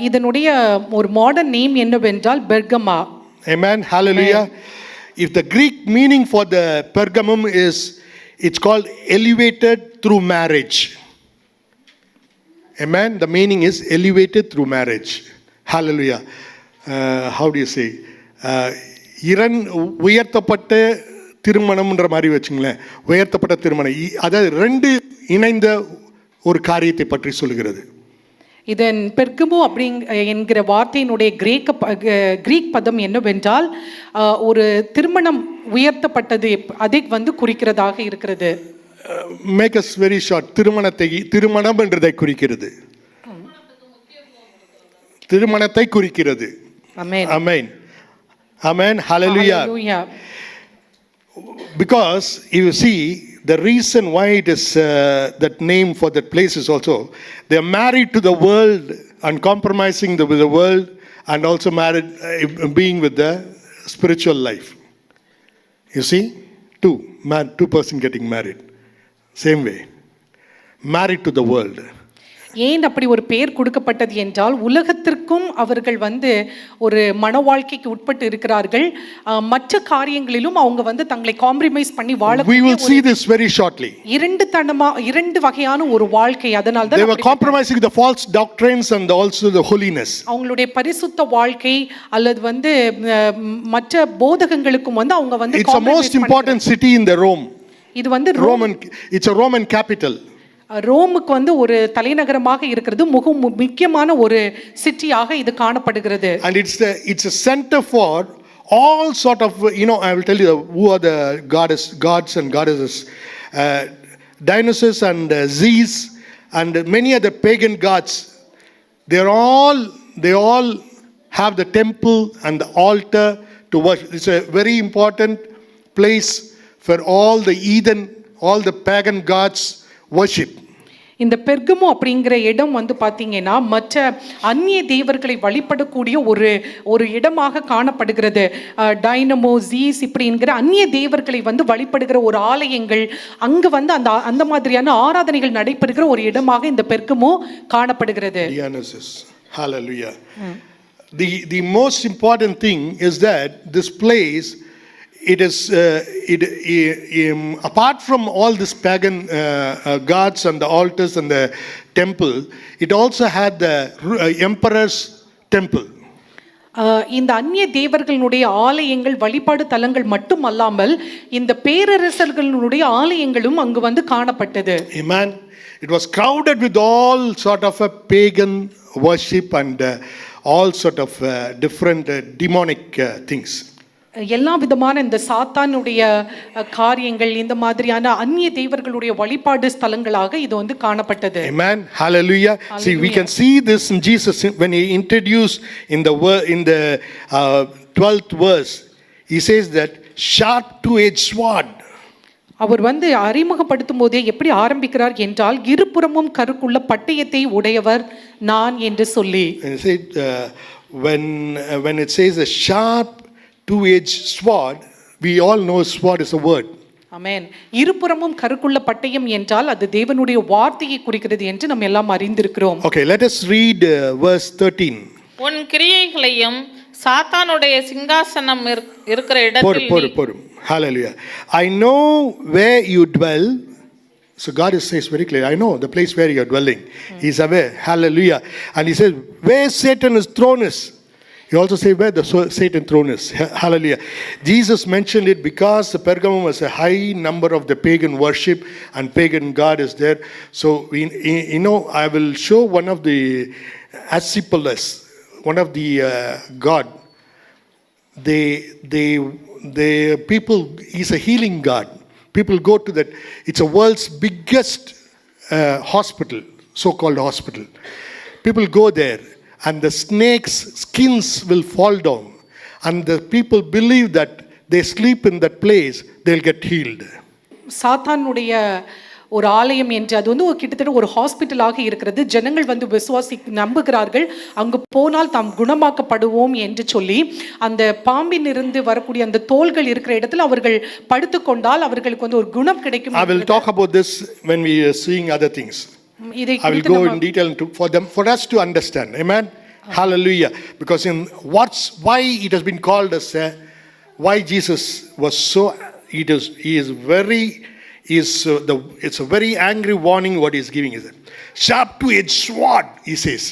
Speaker 2: இதனுடைய ஒரு மாடர்ன் நேம் என்னவென்றால் பெர்கமா.
Speaker 1: Amen. Hallelujah. If the Greek meaning for the Pergamum is, it's called elevated through marriage. Amen. The meaning is elevated through marriage. Hallelujah. How do you say? உயர்த்தப்பட்ட திருமணம்ன்ற மாதிரி வச்சுங்களேன். உயர்த்தப்பட்ட திருமணம், அதாவது ரெண்டு இணைந்த ஒரு காரியத்தை பற்றி சொல்லுகிறது.
Speaker 2: இதன் பெர்கமு என்கிற வார்த்தையினுடைய கிரீக் பதம் என்னவென்றால் ஒரு திருமணம் உயர்த்தப்பட்டது அதை குறிக்கிறதாக இருக்கிறது.
Speaker 1: Make us very short. திருமணம் என்றதை குறிக்கிறது. திருமணத்தை குறிக்கிறது.
Speaker 2: ஆமென்.
Speaker 1: ஆமென். ஆமென். ஹalleluya. Because you see, the reason why it is that name for that place is also they are married to the world and compromising with the world, and also married being with the spiritual life. You see, two person getting married, same way, married to the world.
Speaker 2: ஏன் அப்படி ஒரு பெயர் கொடுக்கப்பட்டது என்றால் உலகத்திற்கும் அவர்கள் ஒரு மன வாழ்க்கைக்கு உட்பட்டு இருக்கிறார்கள். மற்ற காரியங்களிலும் அவங்க தங்களை காம்ப்ரமைஸ் பண்ணி வாழ.
Speaker 1: We will see this very shortly.
Speaker 2: இரண்டு வகையான ஒரு வாழ்க்கை. அதனால தான்
Speaker 1: they were compromising the false doctrines and also the holiness.
Speaker 2: அவங்களுடைய பரிசுத்த வாழ்க்கை அல்லது மற்ற போதகங்களுக்கும் அவங்க
Speaker 1: It's a most important city in the Rome.
Speaker 2: இது
Speaker 1: Roman, it's a Roman capital.
Speaker 2: ரோமுக்கு ஒரு தலைநகரமாக இருக்கிறது. மிக முக்கியமான ஒரு சிட்டியாக இது காணப்படுகிறது.
Speaker 1: And it's a center for all sort of, I will tell you who are the gods and goddesses. Dionysus and Zeus and many other pagan gods. They all have the temple and the altar to worship. It's a very important place for all the heathen, all the pagan gods worship.
Speaker 2: இந்த பெர்கமு அப்படிங்கிற இடம் பார்த்தீங்கன்னா மற்ற அந்நிய தேவர்களை வழிபடக்கூடிய ஒரு இடமாக காணப்படுகிறது. டைனமோ, ஜீஸ் இப்படிங்கிற அந்நிய தேவர்களை வழிபடுகிற ஒரு ஆலயங்கள் அங்கு அந்த மாதிரியான ஆராதனைகள் நடைபெறுகிற ஒரு இடமாக இந்த பெர்கமு காணப்படுகிறது.
Speaker 1: Hallelujah. The most important thing is that this place, it is apart from all this pagan gods and the altars and the temple, it also had the emperor's temple.
Speaker 2: இந்த அந்நிய தேவர்களுடைய ஆலயங்கள் வழிபாடு தலங்கள் மட்டுமல்லாமல் இந்த பேரரசர்களுடைய ஆலயங்களும் அங்கு காணப்பட்டது.
Speaker 1: Amen. It was crowded with all sort of a pagan worship and all sort of different demonic things.
Speaker 2: எல்லா விதமான இந்த சாத்தானுடைய காரியங்கள், இந்த மாதிரியான அந்நிய தேவர்களுடைய வழிபாடு ஸ்தலங்களாக இது காணப்பட்டது.
Speaker 1: Amen. Hallelujah. See, we can see this in Jesus when he introduced in the 12th verse. He says that sharp two-edged sword.
Speaker 2: அவர் அறிமுகப்படுத்தும் போதே எப்படி ஆரம்பிக்கிறார் என்றால் இருபுறமும் கருக்குள்ள பட்டயத்தை உடையவர் நான் என்று சொல்லி.
Speaker 1: And say when it says a sharp two-edged sword, we all know sword is a word.
Speaker 2: ஆமென். இருபுறமும் கருக்குள்ள பட்டயம் என்றால் அது தேவனுடைய வார்த்தையை குறிக்கிறது என்று நாம் எல்லாம் அறிந்திருக்கிறோம்.
Speaker 1: Okay, let us read verse 13.
Speaker 3: உன் கிரியைகளையும் சாத்தானுடைய சிங்காசனம் இருக்கிற இடத்தில்
Speaker 1: போரும். Hallelujah. I know where you dwell. So God says very clearly, I know the place where you are dwelling. He is aware. Hallelujah. And he says where Satan's throne is. He also says where the Satan throne is. Hallelujah. Jesus mentioned it because the Pergamum was a high number of the pagan worship and pagan god is there. So I will show one of the Asclepius, one of the god. The people, he's a healing god. People go to that. It's a world's biggest hospital, so-called hospital. People go there. And the snakes' skins will fall down. And the people believe that they sleep in that place, they'll get healed.
Speaker 2: சாத்தானுடைய ஒரு ஆலயம் என்று, அது வந்து கிட்டத்தட்ட ஒரு ஹாஸ்பிட்டலாக இருக்கிறது. ஜனங்கள் வந்து நம்புகிறார்கள், அங்கு போனால் தாம் குணமாக்கப்படுவோம் என்று சொல்லி அந்த பாம்பின் இருந்து வரக்கூடிய அந்த தோள்கள் இருக்கிற இடத்துல அவர்கள் படுத்துக்கொண்டால் அவர்களுக்கு வந்து ஒரு குணம் கிடைக்கும்.
Speaker 1: I will talk about this when we are seeing other things. I will go in detail for us to understand. Amen. Hallelujah. Because why it has been called as why Jesus was so, it's a very angry warning what he is giving is sharp two-edged sword, he says.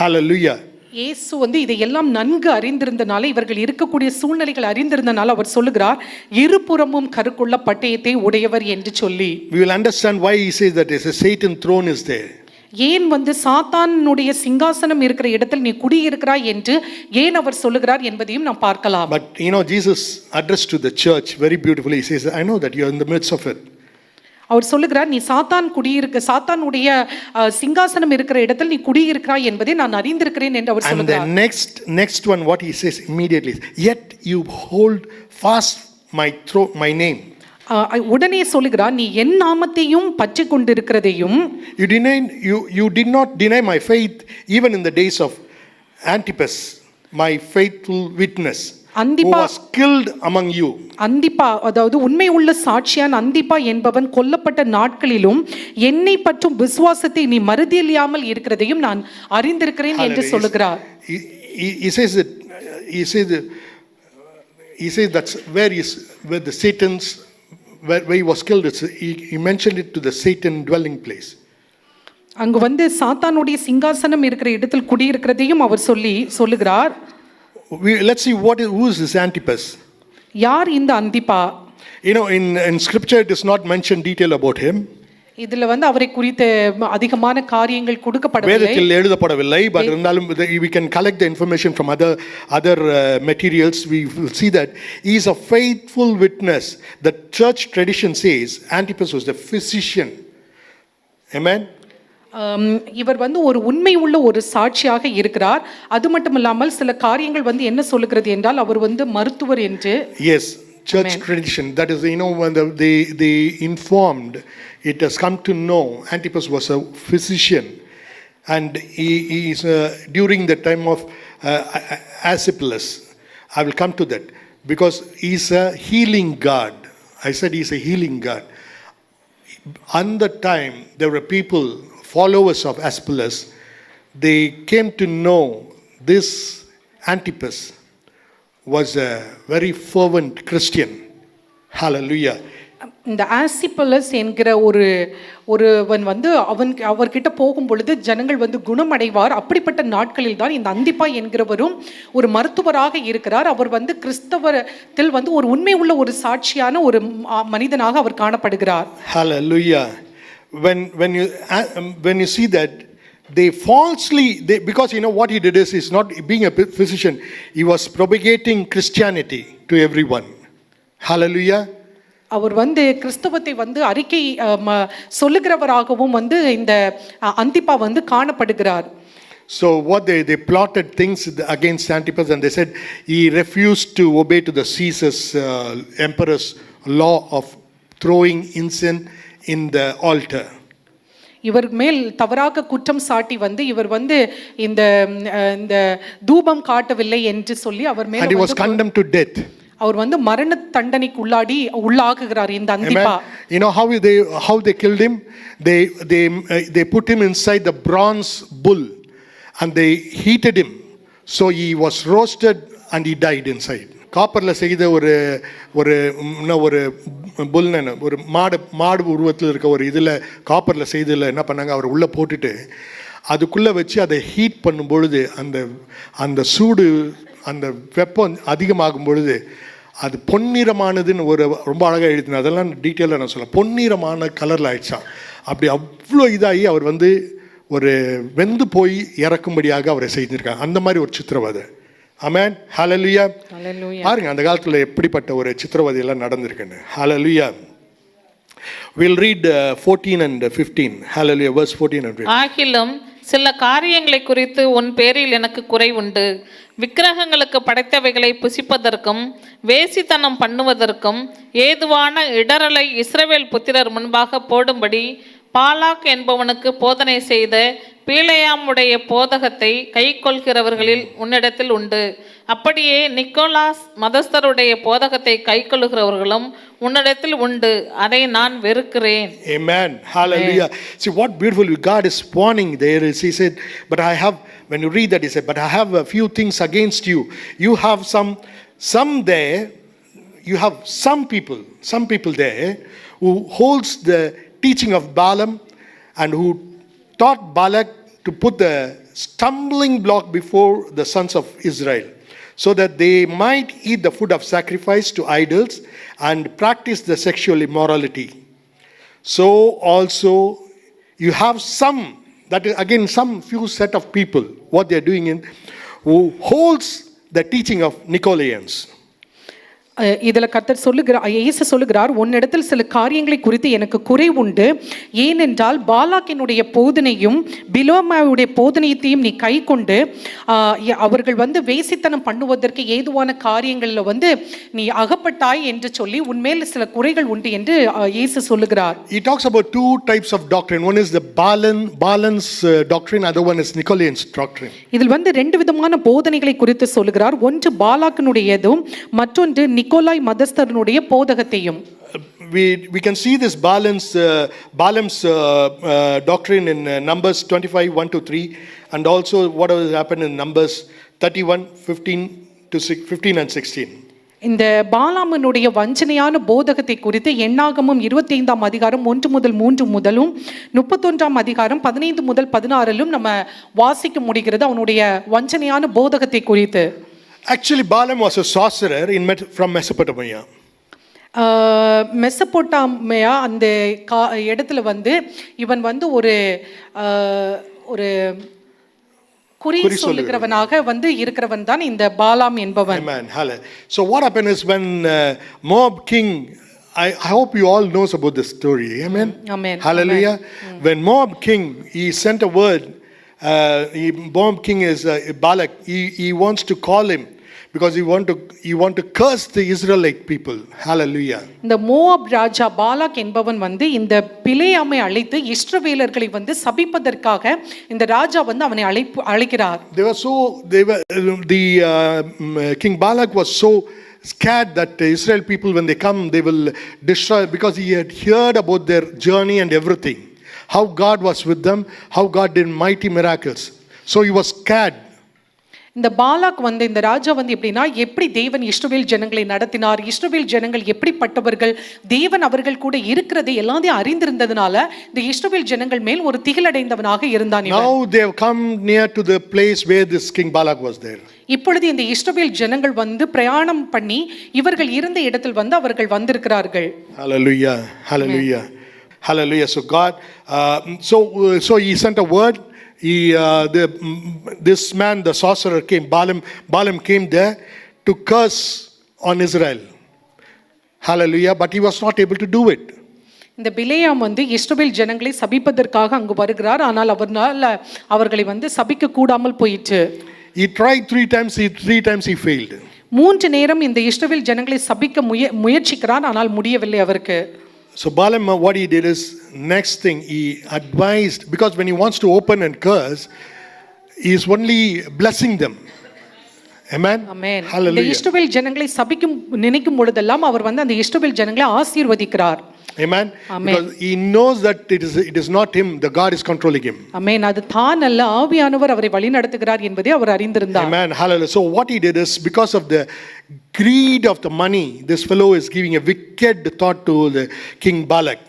Speaker 1: Hallelujah.
Speaker 2: இயேசு வந்து இதையெல்லாம் நன்கு அறிந்திருந்தனால, இவர்கள் இருக்கக்கூடிய சூழ்நிலைகள் அறிந்திருந்தனால அவர் சொல்லுகிறார், இருபுறமும் கருக்குள்ள பட்டயத்தை உடையவர் என்று சொல்லி.
Speaker 1: We will understand why he says that a Satan throne is there.
Speaker 2: ஏன் வந்து சாத்தானுடைய சிங்காசனம் இருக்கிற இடத்தில் நீ குடியிருக்கிறாய் என்று ஏன் அவர் சொல்லுகிறார் என்பதையும் நாம் பார்க்கலாம்.
Speaker 1: But Jesus addressed to the church very beautifully. He says, I know that you are in the midst of it.
Speaker 2: அவர் சொல்லுகிறார், நீ சாத்தானுடைய சிங்காசனம் இருக்கிற இடத்தில் நீ குடியிருக்கிறாய் என்பதை நான் அறிந்திருக்கிறேன் என்று அவர் சொல்லுகிறார்.
Speaker 1: And the next one what he says immediately, yet you hold fast my name.
Speaker 2: உடனே சொல்லுகிறார், நீ என் நாமத்தையும் பற்றி கொண்டிருக்கிறதையும்,
Speaker 1: you did not deny my faith even in the days of Antipas, my faithful witness, who was killed among you.
Speaker 2: அந்திப்பா, அதாவது உண்மை உள்ள சாட்சியான் அந்திப்பா என்பவன் கொல்லப்பட்ட நாட்களிலும் என்னை பற்றும் விசுவாசத்தை நீ மறுதலியாமல் இருக்கிறதையும் நான் அறிந்திருக்கிறேன் என்று சொல்லுகிறார்.
Speaker 1: He says that's where the Satan's where he was killed. He mentioned it to the Satan dwelling place.
Speaker 2: அங்கு வந்து சாத்தானுடைய சிங்காசனம் இருக்கிற இடத்தில் குடியிருக்கிறதையும் அவர் சொல்லுகிறார்.
Speaker 1: Let's see who is this Antipas.
Speaker 2: யார் இந்த அந்திப்பா?
Speaker 1: In scripture it is not mentioned detail about him.
Speaker 2: இதுல வந்து அவரை குறித்த அதிகமான காரியங்கள் கொடுக்கப்படவில்லை,
Speaker 1: வேதத்தில் எழுதப்படவில்லை. But இருந்தாலும் we can collect the information from other materials. We will see that he is a faithful witness. The church tradition says Antipas was the physician. Amen.
Speaker 2: இவர் வந்து ஒரு உண்மை உள்ள ஒரு சாட்சியாக இருக்கிறார். அது மட்டும் இல்லாமல் சில காரியங்கள் வந்து என்ன சொல்லுகிறது என்றால் அவர் வந்து மருத்துவர் என்று.
Speaker 1: Yes, church tradition, that is when they informed, it has come to know Antipas was a physician, and he is during the time of Asclepius. I will come to that because he is a healing god. I said he is a healing god. On the time there were people, followers of Asclepius, they came to know this Antipas was a very fervent Christian. Hallelujah.
Speaker 2: இந்த ஆசிபலஸ் என்கிற ஒருவன் வந்து அவர்கிட்ட போகும் பொழுது ஜனங்கள் வந்து குணமடைவார். அப்படிப்பட்ட நாட்களில் தான் இந்த அந்திப்பா என்கிறவரும் ஒரு மருத்துவராக இருக்கிறார். அவர் வந்து கிறிஸ்தவத்தில் வந்து ஒரு உண்மை உள்ள ஒரு சாட்சியான ஒரு மனிதனாக அவர் காணப்படுகிறார்.
Speaker 1: Hallelujah. When you see that they falsely, because what he did is he's not being a physician, he was propagating Christianity to everyone. Hallelujah.
Speaker 2: அவர் வந்து கிறிஸ்தவத்தை வந்து அறிக்கை சொல்லுகிறவராகவும் வந்து இந்த அந்திப்பா வந்து காணப்படுகிறார்.
Speaker 1: So what they plotted things against Antipas, and they said he refused to obey to the Caesar's emperor's law of throwing incense in the altar.
Speaker 2: இவர் மேல் தவறாக குற்றம் சாட்டி வந்து இவர் வந்து இந்த தூபம் காட்டவில்லை என்று சொல்லி அவர் மேல்,
Speaker 1: and he was condemned to death.
Speaker 2: அவர் வந்து மரண தண்டனைக்கு உள்ளாகுகிறார் இந்த அந்திப்பா.
Speaker 1: how they killed him? They put him inside the bronze bull and they heated him, so he was roasted and he died inside. காப்பரில் செய்த ஒரு புல்னு ஒரு மாடு உருவத்தில் இருக்க ஒரு இதில் காப்பரில் செய்ததில் என்ன பண்ணாங்க, அவர் உள்ளே போட்டுட்டு அதுக்குள்ளே வச்சு அதை ஹீட் பண்ணும் பொழுது அந்த சூடு அந்த வெப்பம் அதிகமாகும் பொழுது அது பொன்னிறமானதுன்னு ரொம்ப அழகாக எழுதின, அதெல்லாம் டீட்டெயிலாக நான் சொல்ல, பொன்னிறமான கலரில் ஆயிடுச்சான். அப்படி அவ்வளோ இதாகி அவர் வந்து ஒரு வெந்து போய் இறக்கும்படியாக அவரை செய்திருக்காங்க. அந்த மாதிரி ஒரு சித்திரவதை. ஆமென். ஹல்லேலூயா. பாருங்க அந்த காலத்தில் எப்படிப்பட்ட ஒரு சித்திரவதை எல்லாம் நடந்திருக்குன்னு. ஹல்லேலூயா. We'll read 14 and 15. Hallelujah. Verse 14 and 15.
Speaker 3: ஆகிலும் சில காரியங்களை குறித்து உன் பேரில் எனக்கு குறை உண்டு. விக்கிரகங்களுக்கு படைத்தவைகளை புசிப்பதற்கும் வேசித்தனம் பண்ணுவதற்கும் ஏதுவான இடரலை இஸ்ரவேல் புத்திரர் முன்பாக போடும்படி பாலாக் என்பவனுக்கு போதனை செய்த பீலேயாமுடைய போதகத்தை கைக்கொள்கிறவர்களில் உன்னிடத்தில் உண்டு. அப்படியே நிக்கோலாஸ் மதஸ்தருடைய போதகத்தை கைக்கொள்கிறவர்களும் உன்னிடத்தில் உண்டு. அதை நான் வெறுக்கிறேன்.
Speaker 1: Amen. Hallelujah. See what beautiful God is warning there is. He said, but I have, when you read that, he said, but I have a few things against you. You have some there, you have some people there who holds the teaching of Balaam and who taught Balak to put the stumbling block before the sons of Israel, so that they might eat the food of sacrifice to idols and practice the sexual immorality. So also you have some, that is again some few set of people, what they are doing in, who holds the teaching of Nicolaitans.
Speaker 2: இதில் கர்த்தர் சொல்லுகிறார், இயேசு சொல்லுகிறார், உன்னிடத்தில் சில காரியங்களை குறித்து எனக்கு குறை உண்டு. ஏனென்றால் பாலாக்கினுடைய போதனையும் பிலோமாவுடைய போதனையத்தையும் நீ கை கொண்டு அவர்கள் வேசித்தனம் பண்ணுவதற்கு ஏதுவான காரியங்களில் நீ அகப்பட்டாய் என்று சொல்லி உன்மேல் சில குறைகள் உண்டு என்று இயேசு சொல்லுகிறார்.
Speaker 1: He talks about two types of doctrine. One is the Balaam's doctrine, other one is Nicolaitans doctrine.
Speaker 2: இதில் ரெண்டு விதமான போதனைகளை குறித்து சொல்லுகிறார். ஒன்று பாலாக்கினுடையதும் மற்றொன்று நிக்கோலாய் மதஸ்தரனுடைய போதகத்தையும்.
Speaker 1: We can see this Balaam's doctrine in Numbers 25 1 to 3, and also what has happened in Numbers 31 15 and 16.
Speaker 2: இந்த பாலாமனுடைய வஞ்சனையான போதகத்தை குறித்து எண்ணாகமம் 25ஆம் அதிகாரம் 1 முதல் 3 முதலும் 31ஆம் அதிகாரம் 15 முதல் 16லும் நம்ம வாசிக்க முடிகிறது அவனுடைய வஞ்சனையான போதகத்தை குறித்து.
Speaker 1: Actually, Balaam was a sorcerer from Mesopotamia.
Speaker 2: மெசபொட்டாமியா அந்த இடத்துல இவன் ஒரு குறி சொல்லுகிறவனாக இருக்கிறவன் தான் இந்த பாலாம் என்பவன்.
Speaker 1: Amen. So what happened is when Moab king, I hope you all knows about this story. Amen.
Speaker 2: Amen.
Speaker 1: Hallelujah. Amen. When Moab king, he sent a word. Moab king is Balak. He wants to call him because he want to curse the Israelite people. Hallelujah.
Speaker 2: இந்த Moab ராஜா பாலாக் என்பவன் இந்த பிலேயாமை அழைத்து இஸ்ரவேலர்களை சபிப்பதற்காக இந்த ராஜா அவனை அழைக்கிறார்.
Speaker 1: King Balak was so scared that the Israel people, when they come, they will destroy, because he had heard about their journey and everything, how God was with them, how God did mighty miracles. So he was scared.
Speaker 2: இந்த பாலாக் இந்த ராஜா எப்படின்னா எப்படி தேவன் இஸ்ரவேல் ஜனங்களை நடத்தினார், இஸ்ரவேல் ஜனங்கள் எப்படிப்பட்டவர்கள், தேவன் அவர்கள் கூட இருக்கிறதை எல்லாத்தையும் அறிந்திருந்ததனால இந்த இஸ்ரவேல் ஜனங்கள் மேல் ஒரு திகிலடைந்தவனாக இருந்தான்.
Speaker 1: Now they have come near to the place where this king Balak was there.
Speaker 2: இப்பொழுது இந்த இஸ்ரவேல் ஜனங்கள் பிரயாணம் பண்ணி இவர்கள் இருந்த இடத்தில் அவர்கள் வந்திருக்கிறார்கள்.
Speaker 1: Hallelujah. Hallelujah. Hallelujah. So God, so he sent a word. This man, the sorcerer, came. Balaam came there to curse on Israel. Hallelujah. But he was not able to do it.
Speaker 2: இந்த பிலேயாம் இஸ்ரவேல் ஜனங்களை சபிப்பதற்காக அங்கு வருகிறார். ஆனால் அவர்களை சபிக்க கூடாமல் போயிற்று.
Speaker 1: He tried 3 times. 3 times he failed.
Speaker 2: 3 நேரம் இந்த இஸ்ரவேல் ஜனங்களை சபிக்க முயற்சிக்கிறார். ஆனால் முடியவில்லை அவருக்கு.
Speaker 1: So Balaam, what he did is, next thing he advised, because when he wants to open and curse, he is only blessing them. Amen.
Speaker 2: Amen.
Speaker 1: Hallelujah.
Speaker 2: இந்த இஸ்ரவேல் ஜனங்களை சபிக்கும் நினைக்கும் பொழுதெல்லாம் அவர் அந்த இஸ்ரவேல் ஜனங்களை ஆசீர்வதிக்கிறார்.
Speaker 1: Amen. Because he knows that it is not him, the God is controlling him.
Speaker 2: Amen. அது தான் அல்ல, ஆவியானவர் அவரை வழி நடத்துகிறார் என்பதை அவர் அறிந்திருந்தார்.
Speaker 1: Amen. Hallelujah. So what he did is, because of the greed of the money, this fellow is giving a wicked thought to the king Balak.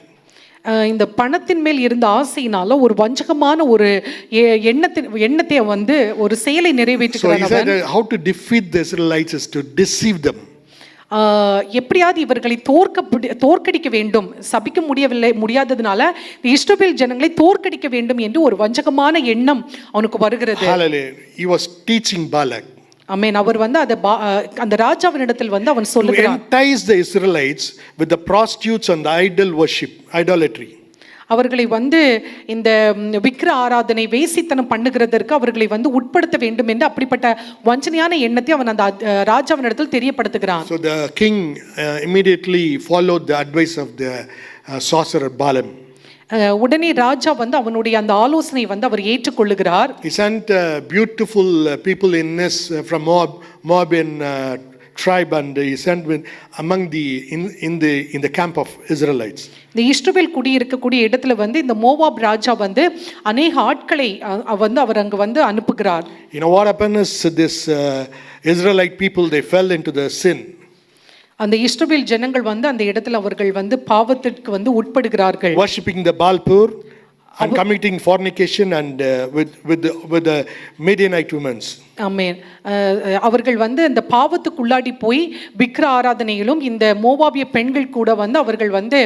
Speaker 2: இந்த பணத்தின் மேல் இருந்த ஆசையினால ஒரு வஞ்சகமான ஒரு எண்ணத்தை ஒரு செயலை நிறைவேற்றுகிறார்.
Speaker 1: So he said how to defeat the Israelites is to deceive them.
Speaker 2: எப்படியாவது இவர்களை தோற்கடிக்க வேண்டும், சபிக்க முடியாததுனால இஸ்ரவேல் ஜனங்களை தோற்கடிக்க வேண்டும் என்று ஒரு வஞ்சகமான எண்ணம் அவனுக்கு வருகிறது.
Speaker 1: Hallelujah. He was teaching Balak.
Speaker 2: ஆமென். அவர் அந்த ராஜாவினிடத்தில் அவன் சொல்லுகிறான்,
Speaker 1: to entice the Israelites with the prostitutes and the idol worship, idolatry.
Speaker 2: அவர்களை வந்து இந்த விக்கிர ஆராதனை வேசித்தனம் பண்ணுகிறதற்கு அவர்களை வந்து உட்படுத்த வேண்டும் என்று அப்படிப்பட்ட வஞ்சனையான எண்ணத்தை அவன் அந்த ராஜாவினிடத்தில் தெரியப்படுத்துகிறான்.
Speaker 1: So the king immediately followed the advice of the sorcerer Balaam.
Speaker 2: உடனே ராஜா வந்து அவனுடைய அந்த ஆலோசனை வந்து அவர் ஏற்றுக்கொள்ளுகிறார்.
Speaker 1: He sent beautiful people in this from Moabian tribe, and he sent among the in the camp of Israelites.
Speaker 2: இந்த இஸ்ரவேல் குடி இருக்கக்கூடிய இடத்துல வந்து இந்த மோவாப் ராஜா வந்து அநேக ஆட்களை வந்து அவர் அங்க வந்து அனுப்புகிறார்.
Speaker 1: You know what happened is this Israelite people, they fell into the sin.
Speaker 2: அந்த இஸ்ரவேல் ஜனங்கள் வந்து அந்த இடத்துல அவர்கள் வந்து பாவத்திற்கு வந்து உட்படுகிறார்கள்.
Speaker 1: Worshipping the Baalpur and committing fornication and with the Midianite women.
Speaker 2: ஆமென். அவர்கள் வந்து அந்த பாவத்துக்குள்ளாடி போய் விக்கிர ஆராதனையிலும் இந்த மோவாபிய பெண்கள் கூட வந்து அவர்கள் வந்து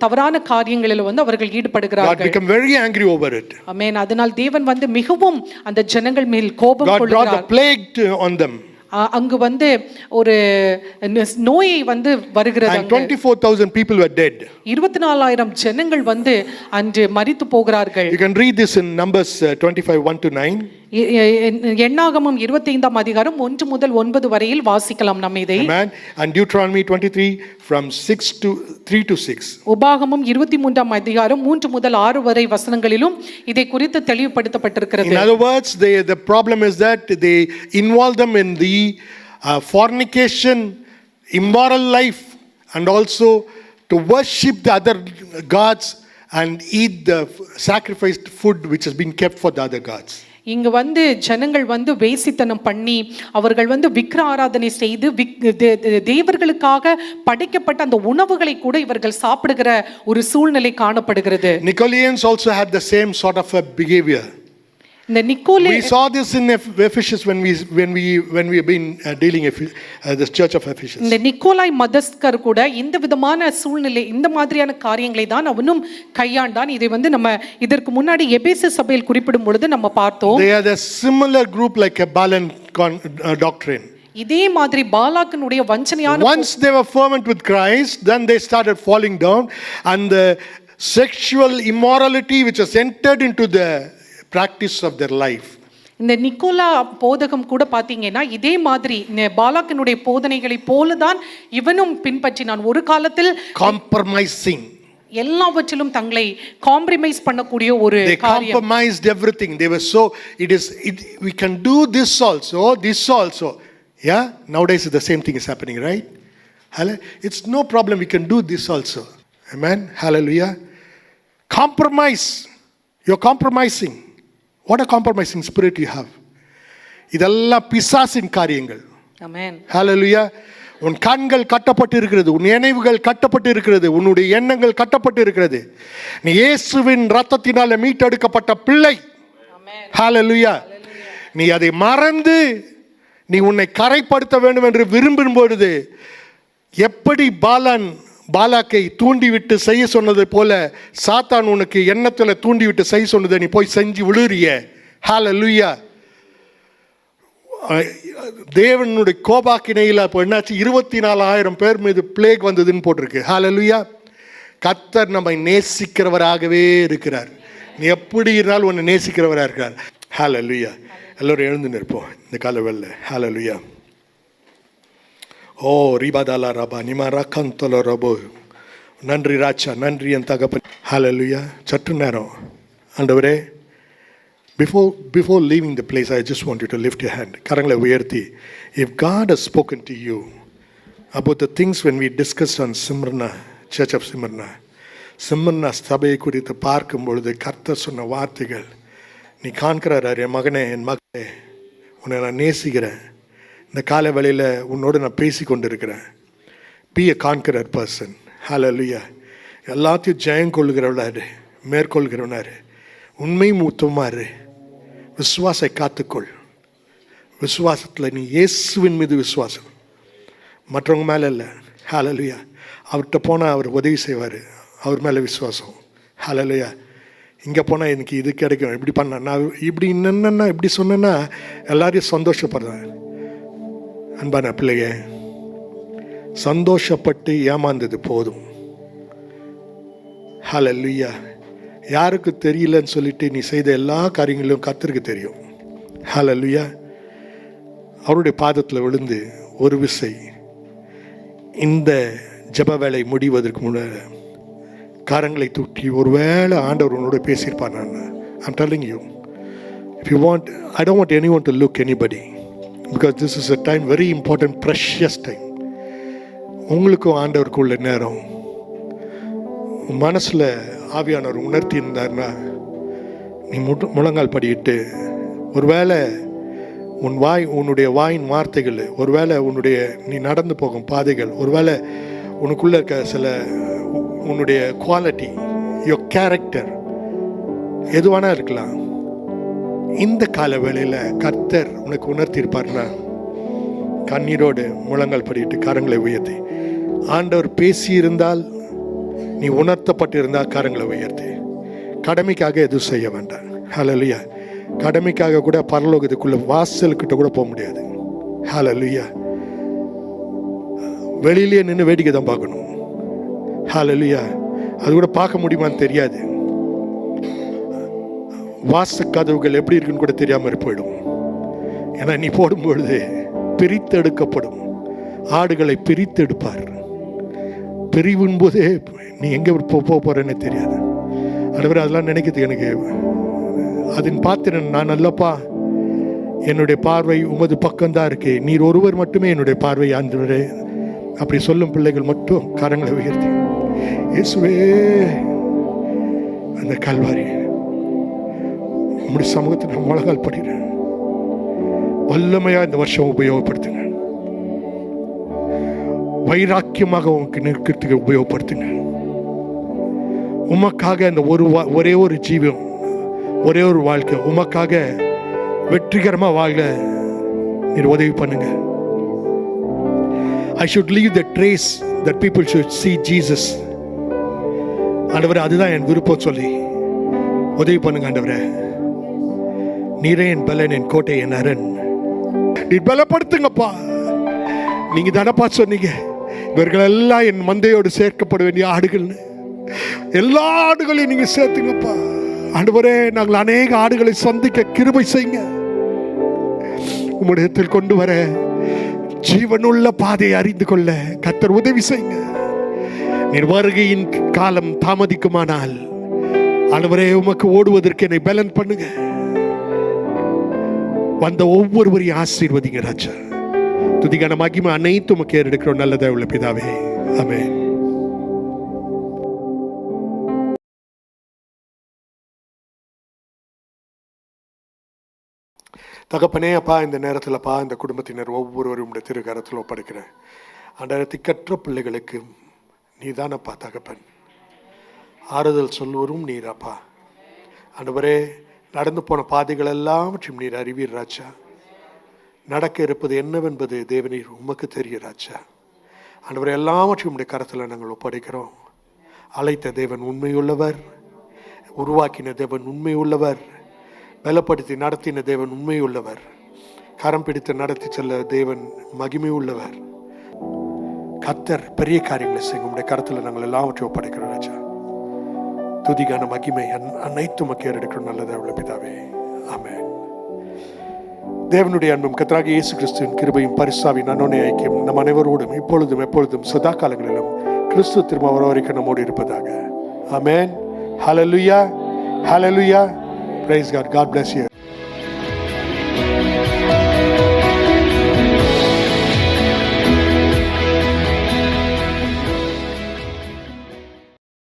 Speaker 2: தவறான காரியங்களில் வந்து அவர்கள் ஈடுபடுகிறார்கள்.
Speaker 1: God became very angry over it.
Speaker 2: ஆமென். அதனால் தேவன் வந்து மிகவும் அந்த ஜனங்கள் மேல் கோபம் கொள்கிறார்.
Speaker 1: God brought a plague on them.
Speaker 2: அங்கு வந்து ஒரு நோயை வந்து வருகிறது.
Speaker 1: And 24,000 people were dead.
Speaker 2: 24,000 ஜனங்கள் வந்து அன்று மரித்து போகிறார்கள்.
Speaker 1: You can read this in Numbers 25:1-9.
Speaker 2: எண்ணாகமம் 25ஆம் அதிகாரம் 1 முதல் 9 வரையில் வாசிக்கலாம் நாம் இதை.
Speaker 1: Amen. And Deuteronomy 23 from 3-6.
Speaker 2: உபாகமம் 23ஆம் அதிகாரம் 3 முதல் 6 வரை வசனங்களிலும் இதை குறித்து தெளிவுபடுத்தப்பட்டிருக்கிறது.
Speaker 1: In other words, the problem is that they involve them in the fornication, immoral life, and also to worship the other gods and eat the sacrificed food which has been kept for the other gods.
Speaker 2: இங்க வந்து ஜனங்கள் வந்து வேசித்தனம் பண்ணி அவர்கள் வந்து விக்கிர ஆராதனை செய்து தேவர்களுக்காக படைக்கப்பட்ட அந்த உணவுகளை கூட இவர்கள் சாப்பிடுகிற ஒரு சூழ்நிலை காணப்படுகிறது.
Speaker 1: Nicolaitans also had the same sort of a behavior.
Speaker 2: இந்த Nicolai
Speaker 1: We saw this in Ephesus when we have been dealing the church of Ephesus.
Speaker 2: இந்த நிக்கோலாய் மதஸ்கர் கூட இந்த விதமான சூழ்நிலை இந்த மாதிரியான காரியங்களை தான் அவனும் கையாண்டான். இதை வந்து நம்ம இதற்கு முன்னாடி எபேசு சபையில் குறிப்பிடும் பொழுது நம்ம பார்த்தோம்.
Speaker 1: They had a similar group like a Balaam doctrine.
Speaker 2: இதே மாதிரி பாலாக்கினுடைய வஞ்சனையான
Speaker 1: Once they were fervent with Christ, then they started falling down, and the sexual immorality which has entered into the practice of their life.
Speaker 2: இந்த Nicolas போதகம் கூட பாத்தீங்கன்னா இதே மாதிரி பாலாக்கினுடைய போதனைகளை போலதான் இவனும் பின்பற்றினான். ஒரு காலத்தில்
Speaker 1: Compromising.
Speaker 2: எல்லாவற்றிலும் தங்களை காம்ப்ரமைஸ் பண்ணக்கூடிய ஒரு
Speaker 1: They
Speaker 2: காரியம்.
Speaker 1: compromised everything. They were so we can do this also. Yeah, nowadays the same thing is happening, right? It's no problem, we can do this also. Amen. Hallelujah. Compromise. You're compromising. What a compromising spirit you have. இதெல்லாம் பிசாசின் காரியங்கள்.
Speaker 2: ஆமென்.
Speaker 1: ஹalleluya. உன் கண்கள் கட்டப்பட்டு இருக்கிறது, உன் நினைவுகள் கட்டப்பட்டு இருக்கிறது, உன்னுடைய எண்ணங்கள் கட்டப்பட்டு இருக்கிறது. நீ இயேசுவின் இரத்தத்தினால மீட்டெடுக்கப்பட்ட பிள்ளை.
Speaker 2: ஆமென்.
Speaker 1: ஹalleluya. நீ அதை மறந்து நீ உன்னை கரைப்படுத்த வேண்டும் என்று விரும்பும் பொழுது எப்படி பாலாக்கை தூண்டிவிட்டு செய்ய சொன்னது போல சாத்தான் உனக்கு எண்ணத்தில் தூண்டிவிட்டு செய்ய சொன்னதை நீ போய் செஞ்சு விழுறிய. ஹalleluya. தேவனுடைய கோபாக்கினையில் அப்போ என்னாச்சு, 24,000 பேர் மீது பிளேக் வந்ததுன்னு போட்டிருக்கு. ஹalleluya. கர்த்தர் நம்மை நேசிக்கிறவராகவே இருக்கிறார். நீ எப்படி இருந்தாலும் உன்னை நேசிக்கிறவராக இருக்கிறார். ஹalleluya. எல்லோரும் எழுந்து நிற்போம் இந்த காலவெல்ல. ஹalleluya. ஓ ரிபாதாலா ரபா நிமாரா கந்தல ரபோ. நன்றி ராஜா, நன்றி என் தகப்பன். ஹalleluya. சற்று நேரம் ஆண்டவரே, before leaving the place, I just want you to lift your hand. கரங்களை உயர்த்தி, if God has spoken to you about the things when we discussed on Smyrna, Church of Smyrna சபையை குறித்து பார்க்கும் பொழுது கர்த்தர் சொன்ன வார்த்தைகள் நீ காண்கிறார். என் மகனே, என் மகளே, உன்னை நான் நேசிக்கிறேன். இந்த காலை வேளையில் உன்னோடு நான் பேசி கொண்டு இருக்கிறேன். Be a conqueror person. ஹalleluya. எல்லாத்தையும் ஜெயம் கொள்ளுகிறவளாரு, மேற்கொள்கிறவனாரு, உண்மை மூத்தமாரு, விசுவாசை காத்துக்கொள். விசுவாசத்தில் நீ இயேசுவின் மீது விசுவாசம், மற்றவங்க மேலே இல்லை. ஹalleluya. அவர்கிட்ட போனால் அவர் உதவி செய்வார், அவர் மேலே விசுவாசம். ஹalleluya. இங்கே போனால் எனக்கு இது கிடைக்கும், இப்படி பண்ண நான் இப்படி என்னென்னா இப்படி சொன்னேன்னா எல்லாரையும் சந்தோஷப்படுறேன். அன்பான பிள்ளைய, சந்தோஷப்பட்டு ஏமாந்தது போதும். ஹல்லேலூயா. யாருக்கு தெரியலன்னு சொல்லிட்டு நீ செய்த எல்லா காரியங்களும் கர்த்தருக்கு தெரியும். ஹல்லேலூயா. அவருடைய பாதத்தில் விழுந்து ஒரு விசை இந்த ஜெப வேலை முடிவதற்கு முன்னாடி கரங்களை தூக்கி ஒருவேளை ஆண்டவர் உன்னோட பேசியிருப்பார். I'm telling you, if you want, I don't want anyone to look anybody, because this is a time, very important, precious time. உங்களுக்கும் ஆண்டவருக்கும் உள்ள நேரம். மனசில் ஆவியானவர் உணர்த்தி இருந்தார்னா நீ முழங்கால் படியிட்டு, ஒருவேளை உன்னுடைய வாயின் வார்த்தைகள், ஒருவேளை நீ நடந்து போகும் பாதைகள், ஒருவேளை உனக்குள்ள இருக்க சில உன்னுடைய குவாலிட்டி, யோர் கேரக்டர் எதுவானா இருக்கலாம். இந்த கால வேளையில் கர்த்தர் உனக்கு உணர்த்தியிருப்பார்னா கண்ணீரோடு முழங்கால் படியிட்டு கரங்களை உயர்த்தி, ஆண்டவர் பேசியிருந்தால், நீ உணர்த்தப்பட்டிருந்தால் கரங்களை உயர்த்தி. கடமைக்காக எதுவும் செய்ய வேண்டாம். ஹல்லேலூயா. கடமைக்காக கூட பரலோகத்துக்குள்ள வாசலுக்கிட்ட கூட போக முடியாது. ஹல்லேலூயா. வெளியிலேயே நின்று வேடிக்கை தான் பார்க்கணும். ஹல்லேலூயா. அது கூட பார்க்க முடியுமான்னு தெரியாது. வாச கதவுகள் எப்படி இருக்குன்னு கூட தெரியாமல் போயிடும். ஏன்னா நீ போடும்பொழுது பிரித்தெடுக்கப்படும். ஆடுகளை பிரித்தெடுப்பார். பிரிவின் போதே நீ எங்கே போக போறேன்னு தெரியாது. ஆண்டவரே, அதெல்லாம் நினைக்கிறது எனக்கு அதன் பார்த்து நான் நல்லப்பா, என்னுடைய பார்வை உமது பக்கம்தான் இருக்கு, நீர் ஒருவர் மட்டுமே என்னுடைய பார்வை ஆண்டவரே. அப்படி சொல்லும் பிள்ளைகள் மட்டும் கரங்களை உயர்த்தி, இயேசுவே, அந்த கல்வாரி உம்முடைய சமூகத்தை நான் முழங்கால் படிக்கிறேன். வல்லமையா இந்த வருஷம் உபயோகப்படுத்துங்க. வைராக்கியமாக உனக்கு நிற்கிறதுக்கு உபயோகப்படுத்துங்க. உமக்காக இந்த ஒரே ஒரு ஜீவம், ஒரே ஒரு வாழ்க்கை உமக்காக வெற்றிகரமாக வாழ நீர் உதவி பண்ணுங்க. I should leave the trace that people should see Jesus. ஆண்டவரே, அதுதான் என் விருப்பம் சொல்லி உதவி பண்ணுங்க. ஆண்டவரே, நீரே என் பலன், என் கோட்டை, என் அரண். நீ பலப்படுத்துங்கப்பா. நீங்க தானப்பா சொன்னீங்க, இவர்கள் எல்லாம் என் மந்தையோடு சேர்க்கப்பட வேண்டிய ஆடுகள்னு. எல்லா ஆடுகளையும் நீங்க சேர்த்துங்கப்பா. ஆண்டவரே, நாங்கள் அநேக ஆடுகளை சந்திக்க கிருபை செய்யுங்க. உம்முடையத்தில் கொண்டு வர ஜீவனுள்ள பாதையை அறிந்து கொள்ள கர்த்தர் உதவி செய்யுங்க. நீர் வருகையின் காலம் தாமதிக்குமானால் ஆண்டவரே, உமக்கு ஓடுவதற்கு என்னை பலன் பண்ணுங்க. வந்த ஒவ்வொருவரையும் ஆசீர்வதிங்க ராஜா. துதிக்கான மகிமை அனைத்தும் உமக்கு ஏறெடுக்கிறோம் நல்லதா உள்ள பிதாவே, ஆமென். தகப்பனே, அப்பா, இந்த நேரத்தில் அப்பா, இந்த குடும்பத்தினர் ஒவ்வொருவரும் உடைய திருக்கரத்தில் ஒப்படைக்கிறேன். ஆண்டவரே, திக்கற்ற பிள்ளைகளுக்கு நீதானப்பா தகப்பன். ஆறுதல் சொல்வரும் நீராப்பா. ஆண்டவரே, நடந்து போன பாதைகள் எல்லாவற்றையும் நீர் அறிவீர் ராஜா. நடக்க இருப்பது என்னவென்பது தேவனீர் உமக்கு தெரிய ராஜா. ஆண்டவரே, எல்லாவற்றையும் உடைய கரத்தில் நாங்கள் ஒப்படைக்கிறோம். அழைத்த தேவன் உண்மையுள்ளவர், உருவாக்கின தேவன் உண்மையுள்ளவர், பலப்படுத்தி நடத்தின தேவன் உண்மையுள்ளவர், கரம் பிடித்து நடத்தி செல்ல தேவன் மகிமை உள்ளவர். கர்த்தர் பெரிய காரியங்களை செய்யும். உடைய கரத்தில் நாங்கள் எல்லாவற்றையும் ஒப்படைக்கிறோம் ராஜா. துதிக்கான மகிமை அனைத்தும் எடுக்கிறோம் நல்லதா உள்ள பிதாவே, ஆமென். தேவனுடைய அன்பும் கர்த்தராகிய இயேசு கிறிஸ்துவின் கிருபையும் பரிசுத்தாவின் அன்யோன்ய ஐக்கியம் நம் அனைவரோடும் இப்பொழுதும் எப்பொழுதும் சதா காலங்களிலும் கிறிஸ்து திரும்ப வர வரைக்கும் நம்மோடு இருப்பதாக. ஆமென். ஹல்லேலூயா. ஹல்லேலூயா. Praise God. God bless you.